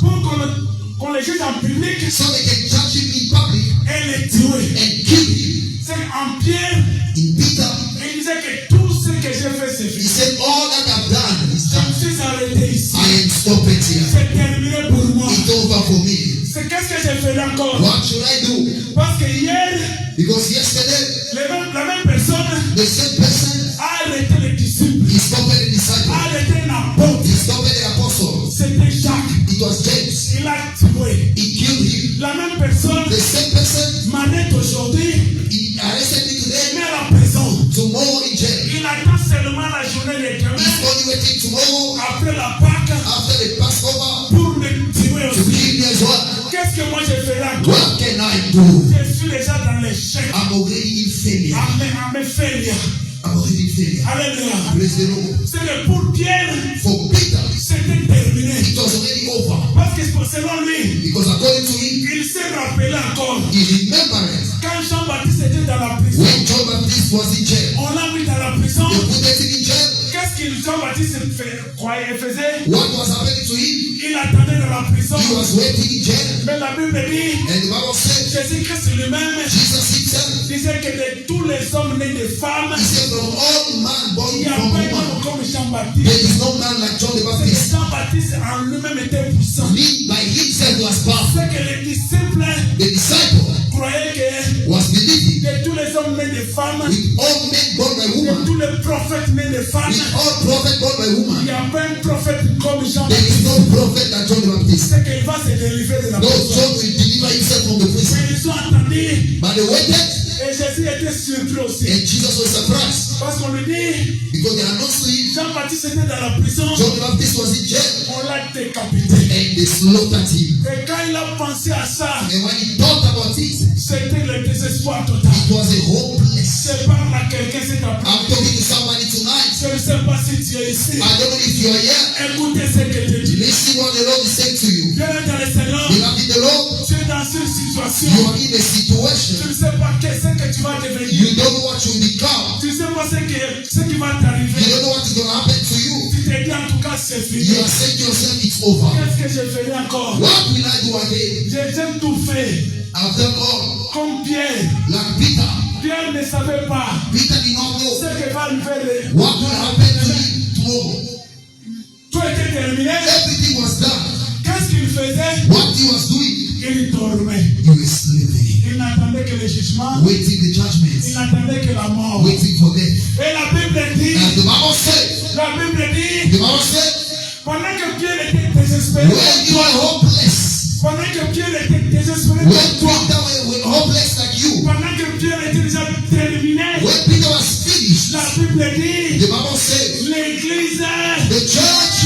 qu'on le juge en public
so they can judge him in public
et le tuer.
and kill him.
C'est en Pierre,
In Peter,
il disait que tout ce que j'ai fait, c'est
he
fini.
said, all that I've done is
Je
done.
me suis arrêté ici.
I am stopped here.
C'est terminé pour moi.
It's over for me.
C'est qu'est-ce que j'ai fait encore?
What should I do?
Parce que hier,
Because yesterday,
la même personne
the same person,
a arrêté les disciples,
he stopped the disciple.
a arrêté l'apôtre.
He stopped the apostle.
C'était Jacques.
It was James.
Il a tué.
He killed him.
La même personne
The same person,
m'arrête aujourd'hui,
he arrested me today,
met à la prison.
tomorrow in jail.
Il attend seulement la journée de demain,
He's only waiting tomorrow
après la Pâque,
after the Passover
pour me tuer
to
aussi.
kill me as well.
Qu'est-ce que moi je ferai encore?
What can I do?
Je suis déjà dans l'échec.
I'm already in failure.
Amen, failure.
I'm already in failure.
Alléluia.
Praise the Lord.
C'est que pour Pierre,
For Peter,
c'était terminé.
it was already over.
Parce que selon lui,
Because according to him,
il s'est rappelé encore.
he remembered
Quand Jean-Baptiste était dans la prison,
when John Baptist was in jail.
on l'a mis dans la prison.
They put him in jail.
Qu'est-ce que Jean-Baptiste faisait?
What was happening to him?
Il attendait dans la prison.
He was waiting in jail.
Mais la Bible dit,
And the Bible said,
Jésus-Christ lui-même
Jesus himself,
disait que de tous les hommes nés de femmes,
he said, from all man born
il n'y a
from
pas un
woman,
homme comme
there
Jean-Baptiste.
is no man like John the
C'est que
Baptist.
Jean-Baptiste en lui-même était puissant.
He by himself was powerful.
C'est que les disciples
The disciple
croyaient que
was believing
de tous les hommes nés de femmes,
with all men born by
de
woman,
tous les prophètes nés de femmes,
with all prophets born by
il
woman.
n'y a pas un prophète comme
There is
Jean-Baptiste.
no prophet like John the Baptist.
C'est qu'il va se délivrer de la
No,
prison.
John will deliver himself from the prison.
Mais ils ont entendu
But they waited
Et Jésus était surpris aussi.
And Jesus was surprised
Parce qu'on lui dit,
because they announced to him
Jean-Baptiste était dans la prison,
John the Baptist was in jail
on l'a décapité.
and they slaughtered him.
Et quand il a pensé à ça,
And when he thought about it,
c'était le désespoir total.
it was a hopeless.
Je parle à quelqu'un cet
I'm
après-midi.
talking to somebody tonight.
Je ne sais pas si tu es ici.
I don't know if you are here.
Écoutez ce que je dis.
Listen what the Lord is saying to you.
Bien dans le Seigneur,
Beloved in the Lord,
tu es dans une situation.
you are in a
Tu
situation.
ne sais pas qu'est-ce que tu vas devenir.
You don't know what you will become.
Tu ne sais pas ce qui va
You
t'arriver.
don't know what is going to happen to you.
Tu te dis en tout cas c'est fini.
You are saying to yourself, it's over.
Qu'est-ce que je ferai encore?
What will I do again?
J'ai tout fait.
I've done all.
Comme Pierre.
Like Peter.
Pierre ne savait pas
Peter did not know
ce que va lui faire.
what will happen to him tomorrow.
Tout était terminé.
Everything was done.
Qu'est-ce qu'il faisait?
What he was doing,
Il dormait.
he was sleeping,
Il n'attendait que le jugement.
waiting the
Il
judgment,
n'attendait que la mort.
waiting for death.
Et la Bible dit,
And the Bible says,
la Bible dit, pendant que Pierre était désespéré,
when you are hopeless,
pendant que Pierre était désespéré,
when Peter were hopeless like you,
pendant que Pierre était déjà terminé,
when Peter was finished,
la Bible dit,
the Bible says,
l'Église
the church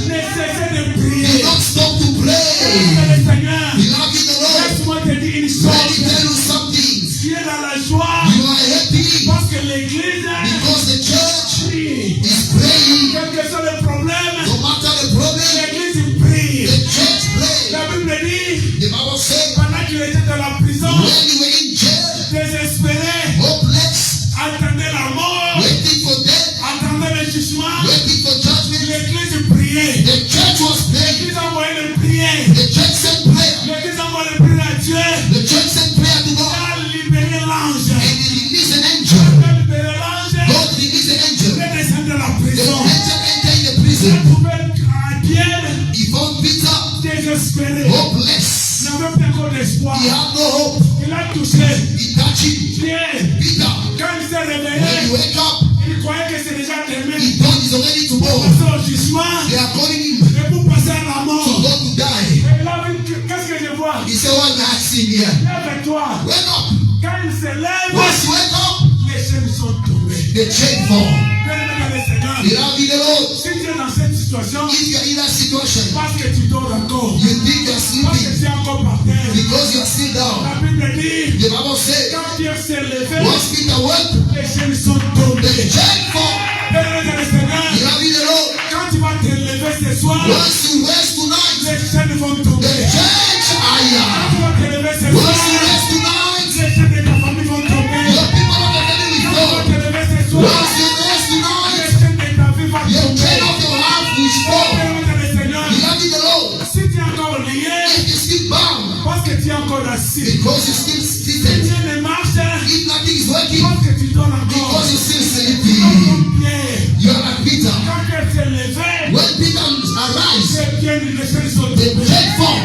ne cessait de prier.
did not stop to pray.
Le Seigneur,
Beloved in the Lord,
laisse-moi te dire une
let
chose.
me tell you something.
Tu es dans la joie
You are happy
parce que l'Église
because the church
prie.
is praying.
Quel que soit le problème,
No matter the problem,
l'Église prie.
the church prays.
La Bible dit,
The Bible says,
pendant qu'il était dans la prison,
when you were in jail,
désespéré,
hopeless,
attendait la mort,
waiting for death,
attendait le jugement,
waiting for judgment,
l'Église priait.
the church was praying.
L'Église envoyait le prier.
The church sent prayer.
L'Église envoyait le prier à Dieu.
The church sent prayer to God.
A libéré l'ange.
And he released an angel.
A libéré l'ange.
God released an angel.
Il est descendu de la
The
prison.
angel entered in the
Il a
prison.
trouvé à Pierre
He found Peter
désespéré.
hopeless.
Il n'avait plus encore d'espoir.
He had no hope.
Il a touché.
He touched him.
Pierre,
Peter,
quand il s'est
when
réveillé,
he wake up,
il croyait que c'est déjà terminé.
he thought he's already
Pour
tomorrow.
passer au jugement
They are calling him
et pour passer à la
to
mort.
go to die.
Et là, qu'est-ce que je vois?
He said, what am I seeing here?
Lève-toi.
Wake up.
Quand il se lève,
Once you wake up,
les chaînes sont tombées.
the chain fall.
Bien-aimé dans le Seigneur,
Beloved in the Lord,
si tu es dans cette situation,
if you're in that situation,
parce que tu dors encore,
you think you're
parce que
sleeping
tu es encore par terre,
because you're still down.
la Bible dit,
The Bible says,
quand Pierre s'est levé,
once Peter woke,
les chaînes sont
the
tombées.
chain fall.
Bien-aimé dans le Seigneur,
Beloved in the Lord,
quand tu vas te lever ce soir,
once you rest tonight,
les chaînes vont
the
tomber.
church
Quand
higher.
tu vas te lever ce
Once you
soir,
rest tonight,
les chaînes de ta famille vont tomber.
your people of the family
Quand
will
tu vas te
fall.
lever ce soir,
Once you rest
les
tonight,
chaînes de ta vie vont
your chain
tomber.
of your life will fall.
Bien-aimé dans le Seigneur,
Beloved in the Lord,
si tu es encore lié,
if you still bound,
parce que tu es encore assis,
because you still
si
seated,
Dieu ne marche,
if nothing is working,
parce que tu dors encore.
because you still sleeping,
Comme Pierre,
you are like Peter.
quand Pierre s'est levé,
When Peter arise,
c'est Pierre, les chaînes sont
the
tombées.
chain fall.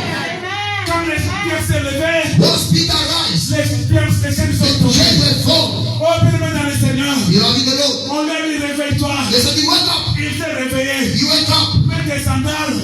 Quand Pierre s'est levé,
Once Peter arise,
les chaînes
the
sont tombées.
chain will fall.
Oh, bien-aimé dans le Seigneur,
Beloved in the Lord,
on lui a dit réveille-toi.
they said, you wake up,
Il s'est réveillé.
you wake up,
Mets tes sandales,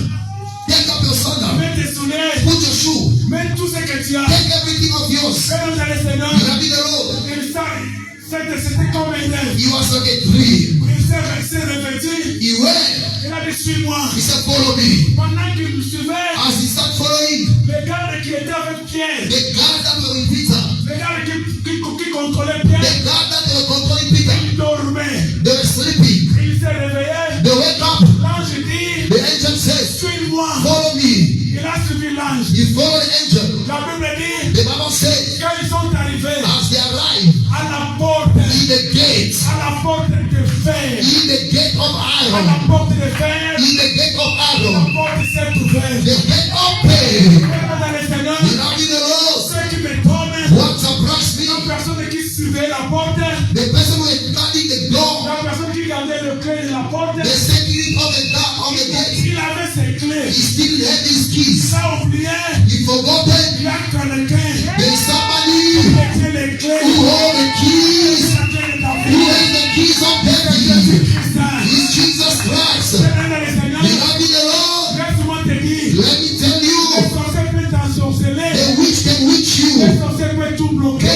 take up your sandal,
mets tes souliers,
put your shoe,
mets tout ce que tu as.
take everything of yours.
Bien-aimé dans le Seigneur,
Beloved in the Lord,
c'était comme un rêve.
it was like a dream.
Il s'est revêtu.
He went,
Il a dit suis-moi.
he said, follow me.
Pendant qu'il me suivait,
As he started following,
les gardes qui étaient avec Pierre,
the guards that were with Peter,
les gardes qui contrôlaient Pierre,
the guards that were controlling Peter,
ils dormaient.
they were sleeping.
Il s'est réveillé.
They wake up,
L'ange dit,
the angel says,
suis-moi.
follow me.
Il a suivi l'ange.
You follow the angel.
La Bible dit,
The Bible says,
quand ils sont arrivés
as they arrive
à la porte,
in the gate,
à la porte de fer,
in the gate of
à
iron,
la porte de fer,
in the gate of
la
iron,
porte s'est ouverte.
the gate open.
Bien-aimé dans le Seigneur,
Beloved in the Lord,
ce qui m'étonne,
what surprised
la
me,
personne qui surveillait la porte,
the person who is guarding the door,
la personne qui gardait le clé de la porte,
the security of the gate,
il avait ses clés.
he still had his keys.
Il a oublié,
He forgotten
il y a quelqu'un
there is
qui
somebody
détient les clés.
who hold the keys,
La clé de ta
who
vie.
has the keys of heaven. Is Jesus Christ.
Bien-aimé dans le Seigneur,
Beloved in the Lord,
laisse-moi te dire,
let me tell
les
you,
sorciers peuvent t'ensorceler,
the witch can witch
les
you.
sorciers peuvent tout bloquer.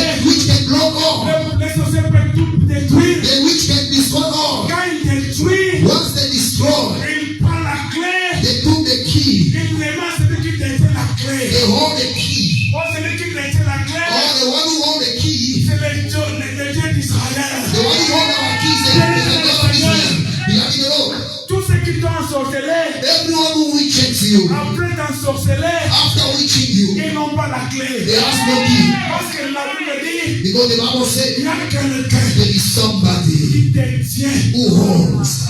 you.
Après t'ensorceler,
After witching you,
ils n'ont pas la clé.
they ask no key.
Parce que la Bible dit,
Because the Bible says
il y a quelqu'un
there is somebody
qui détient.
who holds.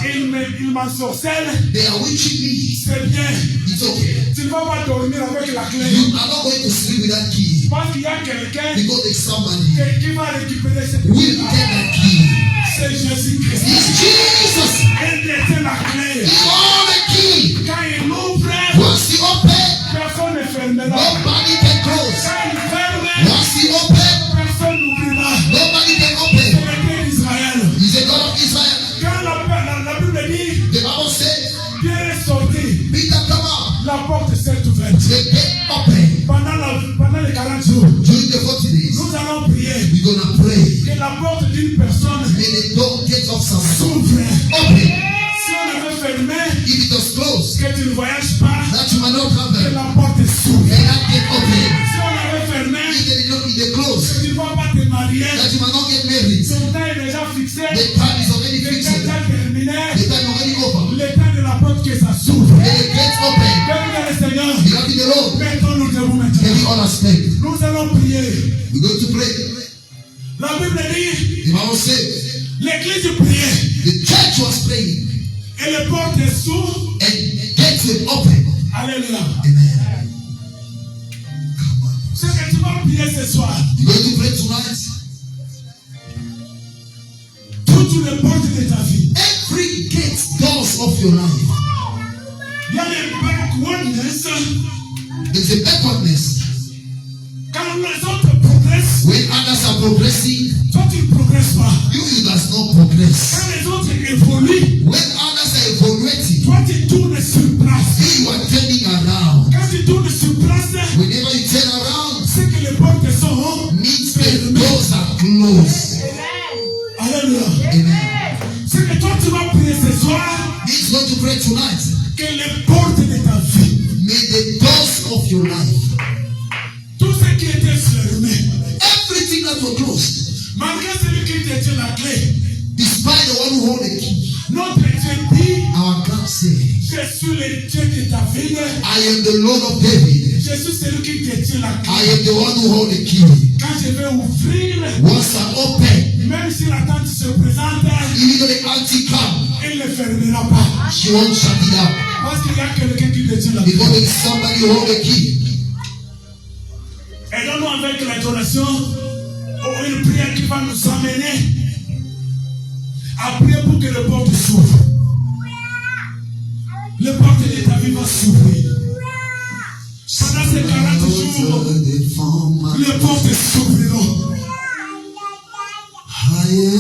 Il m'ensorcelle,
They are witching me.
c'est bien.
It's okay.
Tu ne vas pas dormir avec la clé.
You are not going to sleep with that key.
Parce qu'il y a quelqu'un
Because there's somebody
qui va récupérer cette
who will
clé.
get that key.
C'est Jésus-Christ.
It's Jesus.
Il détient la clé.
He owns the key.
Quand il ouvre,
Once he opens,
personne ne fermera.
nobody can close.
Quand il ferme,
Once he opens,
personne n'ouvrira.
nobody can
C'est
open.
le Dieu d'Israël.
He's a God of Israel.
Quand la Bible dit,
The Bible says,
Pierre est sorti,
Peter come out.
la porte s'est ouverte.
The gate open.
Pendant les 40 jours,
During the 40 days,
nous allons prier
we're gonna pray.
que la porte d'une personne
May the door gate of someone
s'ouvre.
open.
Si on avait fermé,
If it was closed,
que tu ne voyages pas,
that you might not
que
travel.
la porte s'ouvre.
May that gate open.
Si on avait fermé,
If they did not be the closed,
que tu ne vas pas te marier,
that you might not get married.
ton temps est déjà fixé,
The time is already
que
fixed.
tu as terminé,
The time already over.
le temps de la porte que ça s'ouvre.
May the gate open.
Père le Seigneur,
Beloved in the Lord,
mettons-nous debout maintenant.
every other step.
Nous allons prier.
We're going to pray.
La Bible dit,
The Bible says
l'église priait
the church was praying
et les portes s'ouvrent.
and gates were open.
Alléluia.
Amen. Come on.
Ce que tu vas prier ce soir,
You're going to pray tonight.
toutes les portes de ta vie.
Every gate doors of your life.
Il y a les backwardness.
There's a backwardness.
Quand les autres progressent,
When others are progressing,
toi tu ne progresses pas.
you does not progress.
Quand les autres évoluent,
When others are evaluating,
toi tu tournes sur place.
you are turning around.
Quand tu tournes sur place,
Whenever you turn around,
c'est que les portes sont
means the doors are closed.
Alléluia.
Amen.
C'est que toi tu vas prier ce soir,
He's going to pray tonight.
que les portes de ta vie,
May the doors of your life,
tout ce qui était fermé,
everything that was closed,
malgré celui qui détient la clé,
despite the one who hold the key,
notre Dieu dit,
our God said,
je suis le Dieu de ta vie,
I am the Lord of David.
je suis celui qui détient la
I
clé.
am the one who hold the key.
Quand je vais ouvrir,
Once I open,
même si la tente se présente,
even though the auntie come,
il ne fermera pas.
she won't shut it up.
Parce qu'il y a quelqu'un qui détient la clé.
Because there is somebody who hold the key.
Aidons-nous avec l'adoration, une prière qui va nous amener à prier pour que les portes s'ouvrent. Les portes de ta vie vont s'ouvrir. Pendant ces 40 jours, les portes s'ouvriront.
Aye.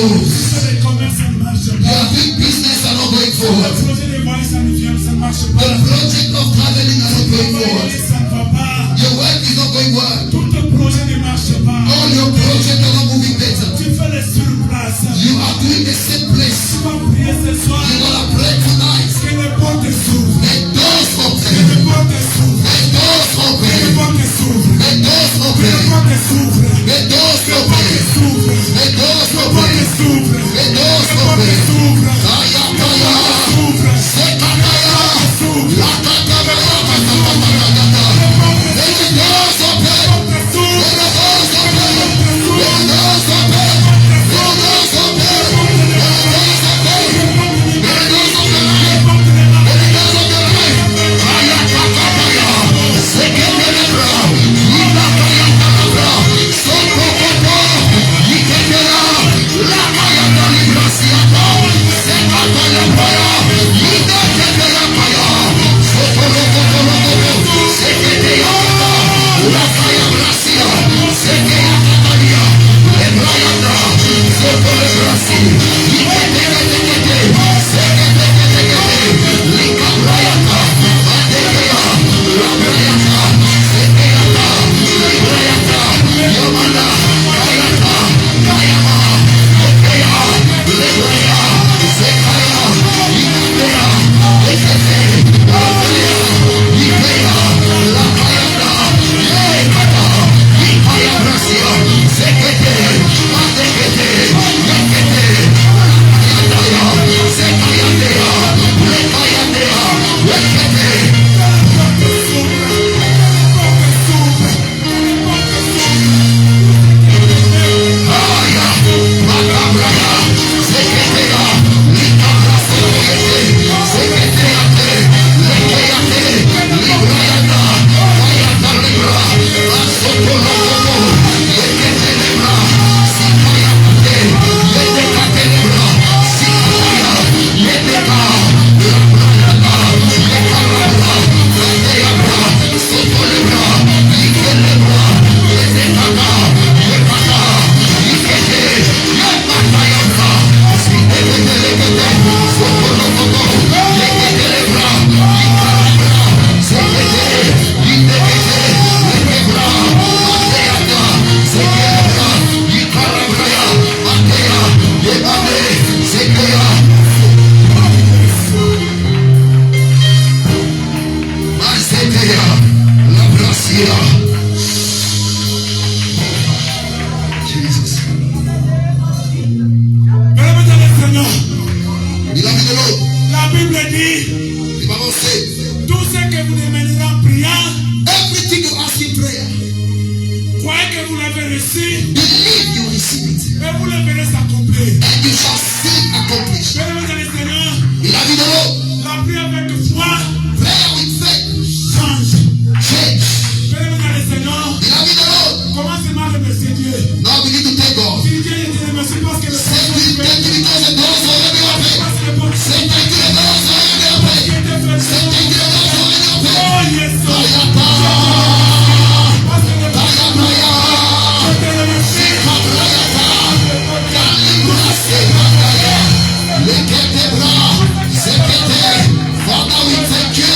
goes.
Les commerces, ça ne marche
Your
pas.
big business are not going
Le
forward.
projet de voyage, ça ne vient, ça ne marche
The
pas.
project of traveling are not going forward.
Ça ne va pas.
Your work is not going well.
Tout ton projet ne marche pas.
All your projects are not moving better.
Tu fais les surplaces.
You are doing the same place.
Tu vas prier ce soir.
You want to pray tonight.
Que les portes s'ouvrent.
The doors
Que
open.
les portes s'ouvrent.
The doors
Que les
open.
portes s'ouvrent.
The doors
Que les
open.
portes s'ouvrent.
The doors
Que les
open.
portes s'ouvrent.
The doors
Que les
open.
portes s'ouvrent.
The doors
Que les portes
open.
s'ouvrent.
Kaya kaya.
S'ouvrent.
Sekataya.
S'ouvrent.
Lakataya. Let the doors open.
Portes s'ouvrent.
Let the doors open. Let the doors open. Let the doors open. Let the doors open. Let the doors open. Let the doors open. Kaya kakapaya. Seketelebra. Ilakaya kakabra. Sokokoto. Iketela. Lakaya kalibrasiata. Sekataya paya. Iketela paya. Sokorokotorokoto. Seketeya kaka. Lakaya brasia. Sekeya kakalia. Lebrayanda. Sokolebrasi. Iketekete. Seketekete. Likabrayanda. Adekeya. Labrayanda. Sekeyata. Librayanda. Yamanda. Kayata. Kayama. Okeya. Lebraya. Sekaya. Ikeya. Ekete. Okeya. Ikeya. Lakayanda. Yekata. Ikaya brasia. Sekete. Atekete. Yekete. Lakayandaya. Sekayandea. Lekayandea. Yekete. Aya, makabraya, seketeya, likabrasoyete, seketeate, lekeyate, librayanda, kayata libra, asotolokoto, yekete libra, sikayate, yetekate libra, sikaya, yeteka, labrayanda, yekarabra, kateyabra, sotolibra, ikelebra, yetekaka, yekata, ikete, yekatayabra, siketelekete, sotolokoto, yeketelebra, ikarabra, sekete, itekete, lekebra, ateyata, sekelebra, ikarabraya, ateya, yebane, sekeya, masekeya, labrasia. Jesus.
Permettez le Seigneur.
Beloved the Lord,
La Bible dit,
the Bible says,
tout ce que vous demanderez en priant,
everything you ask in prayer,
croyez que vous l'avez reçu
believe you will receive it,
et vous le verrez s'accomplir.
and you shall see it accomplished.
Permettez le Seigneur.
Beloved the Lord,
La prière avec foi
prayer with faith,
change.
change.
Permettez le Seigneur.
Beloved the Lord,
Commencez à remercier Dieu.
now we need to thank God.
Si Dieu te remercie parce que le
Say
Seigneur
thank you because the doors are already open.
parce que pour
Say thank you, the doors are already open. Say thank you, the doors are already open.
Oh yes, Lord.
Kayata,
Parce que le
kayabraya,
Seigneur te remercie.
sekabrayata, kalibra, sekataya, leketebra, sekete. Father, we thank you.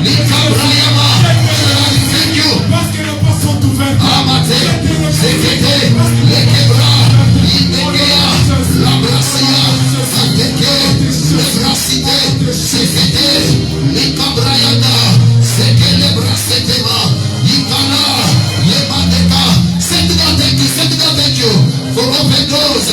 Likabrayama, Father, we thank you.
Parce que les portes sont ouvertes.
Amate, sekete, lekebra, itekea, labrasia, ateke, lebrasite, sekete, likabrayanda, sekelebrasetema, ikana, yemateka. Say to God thank you for open doors.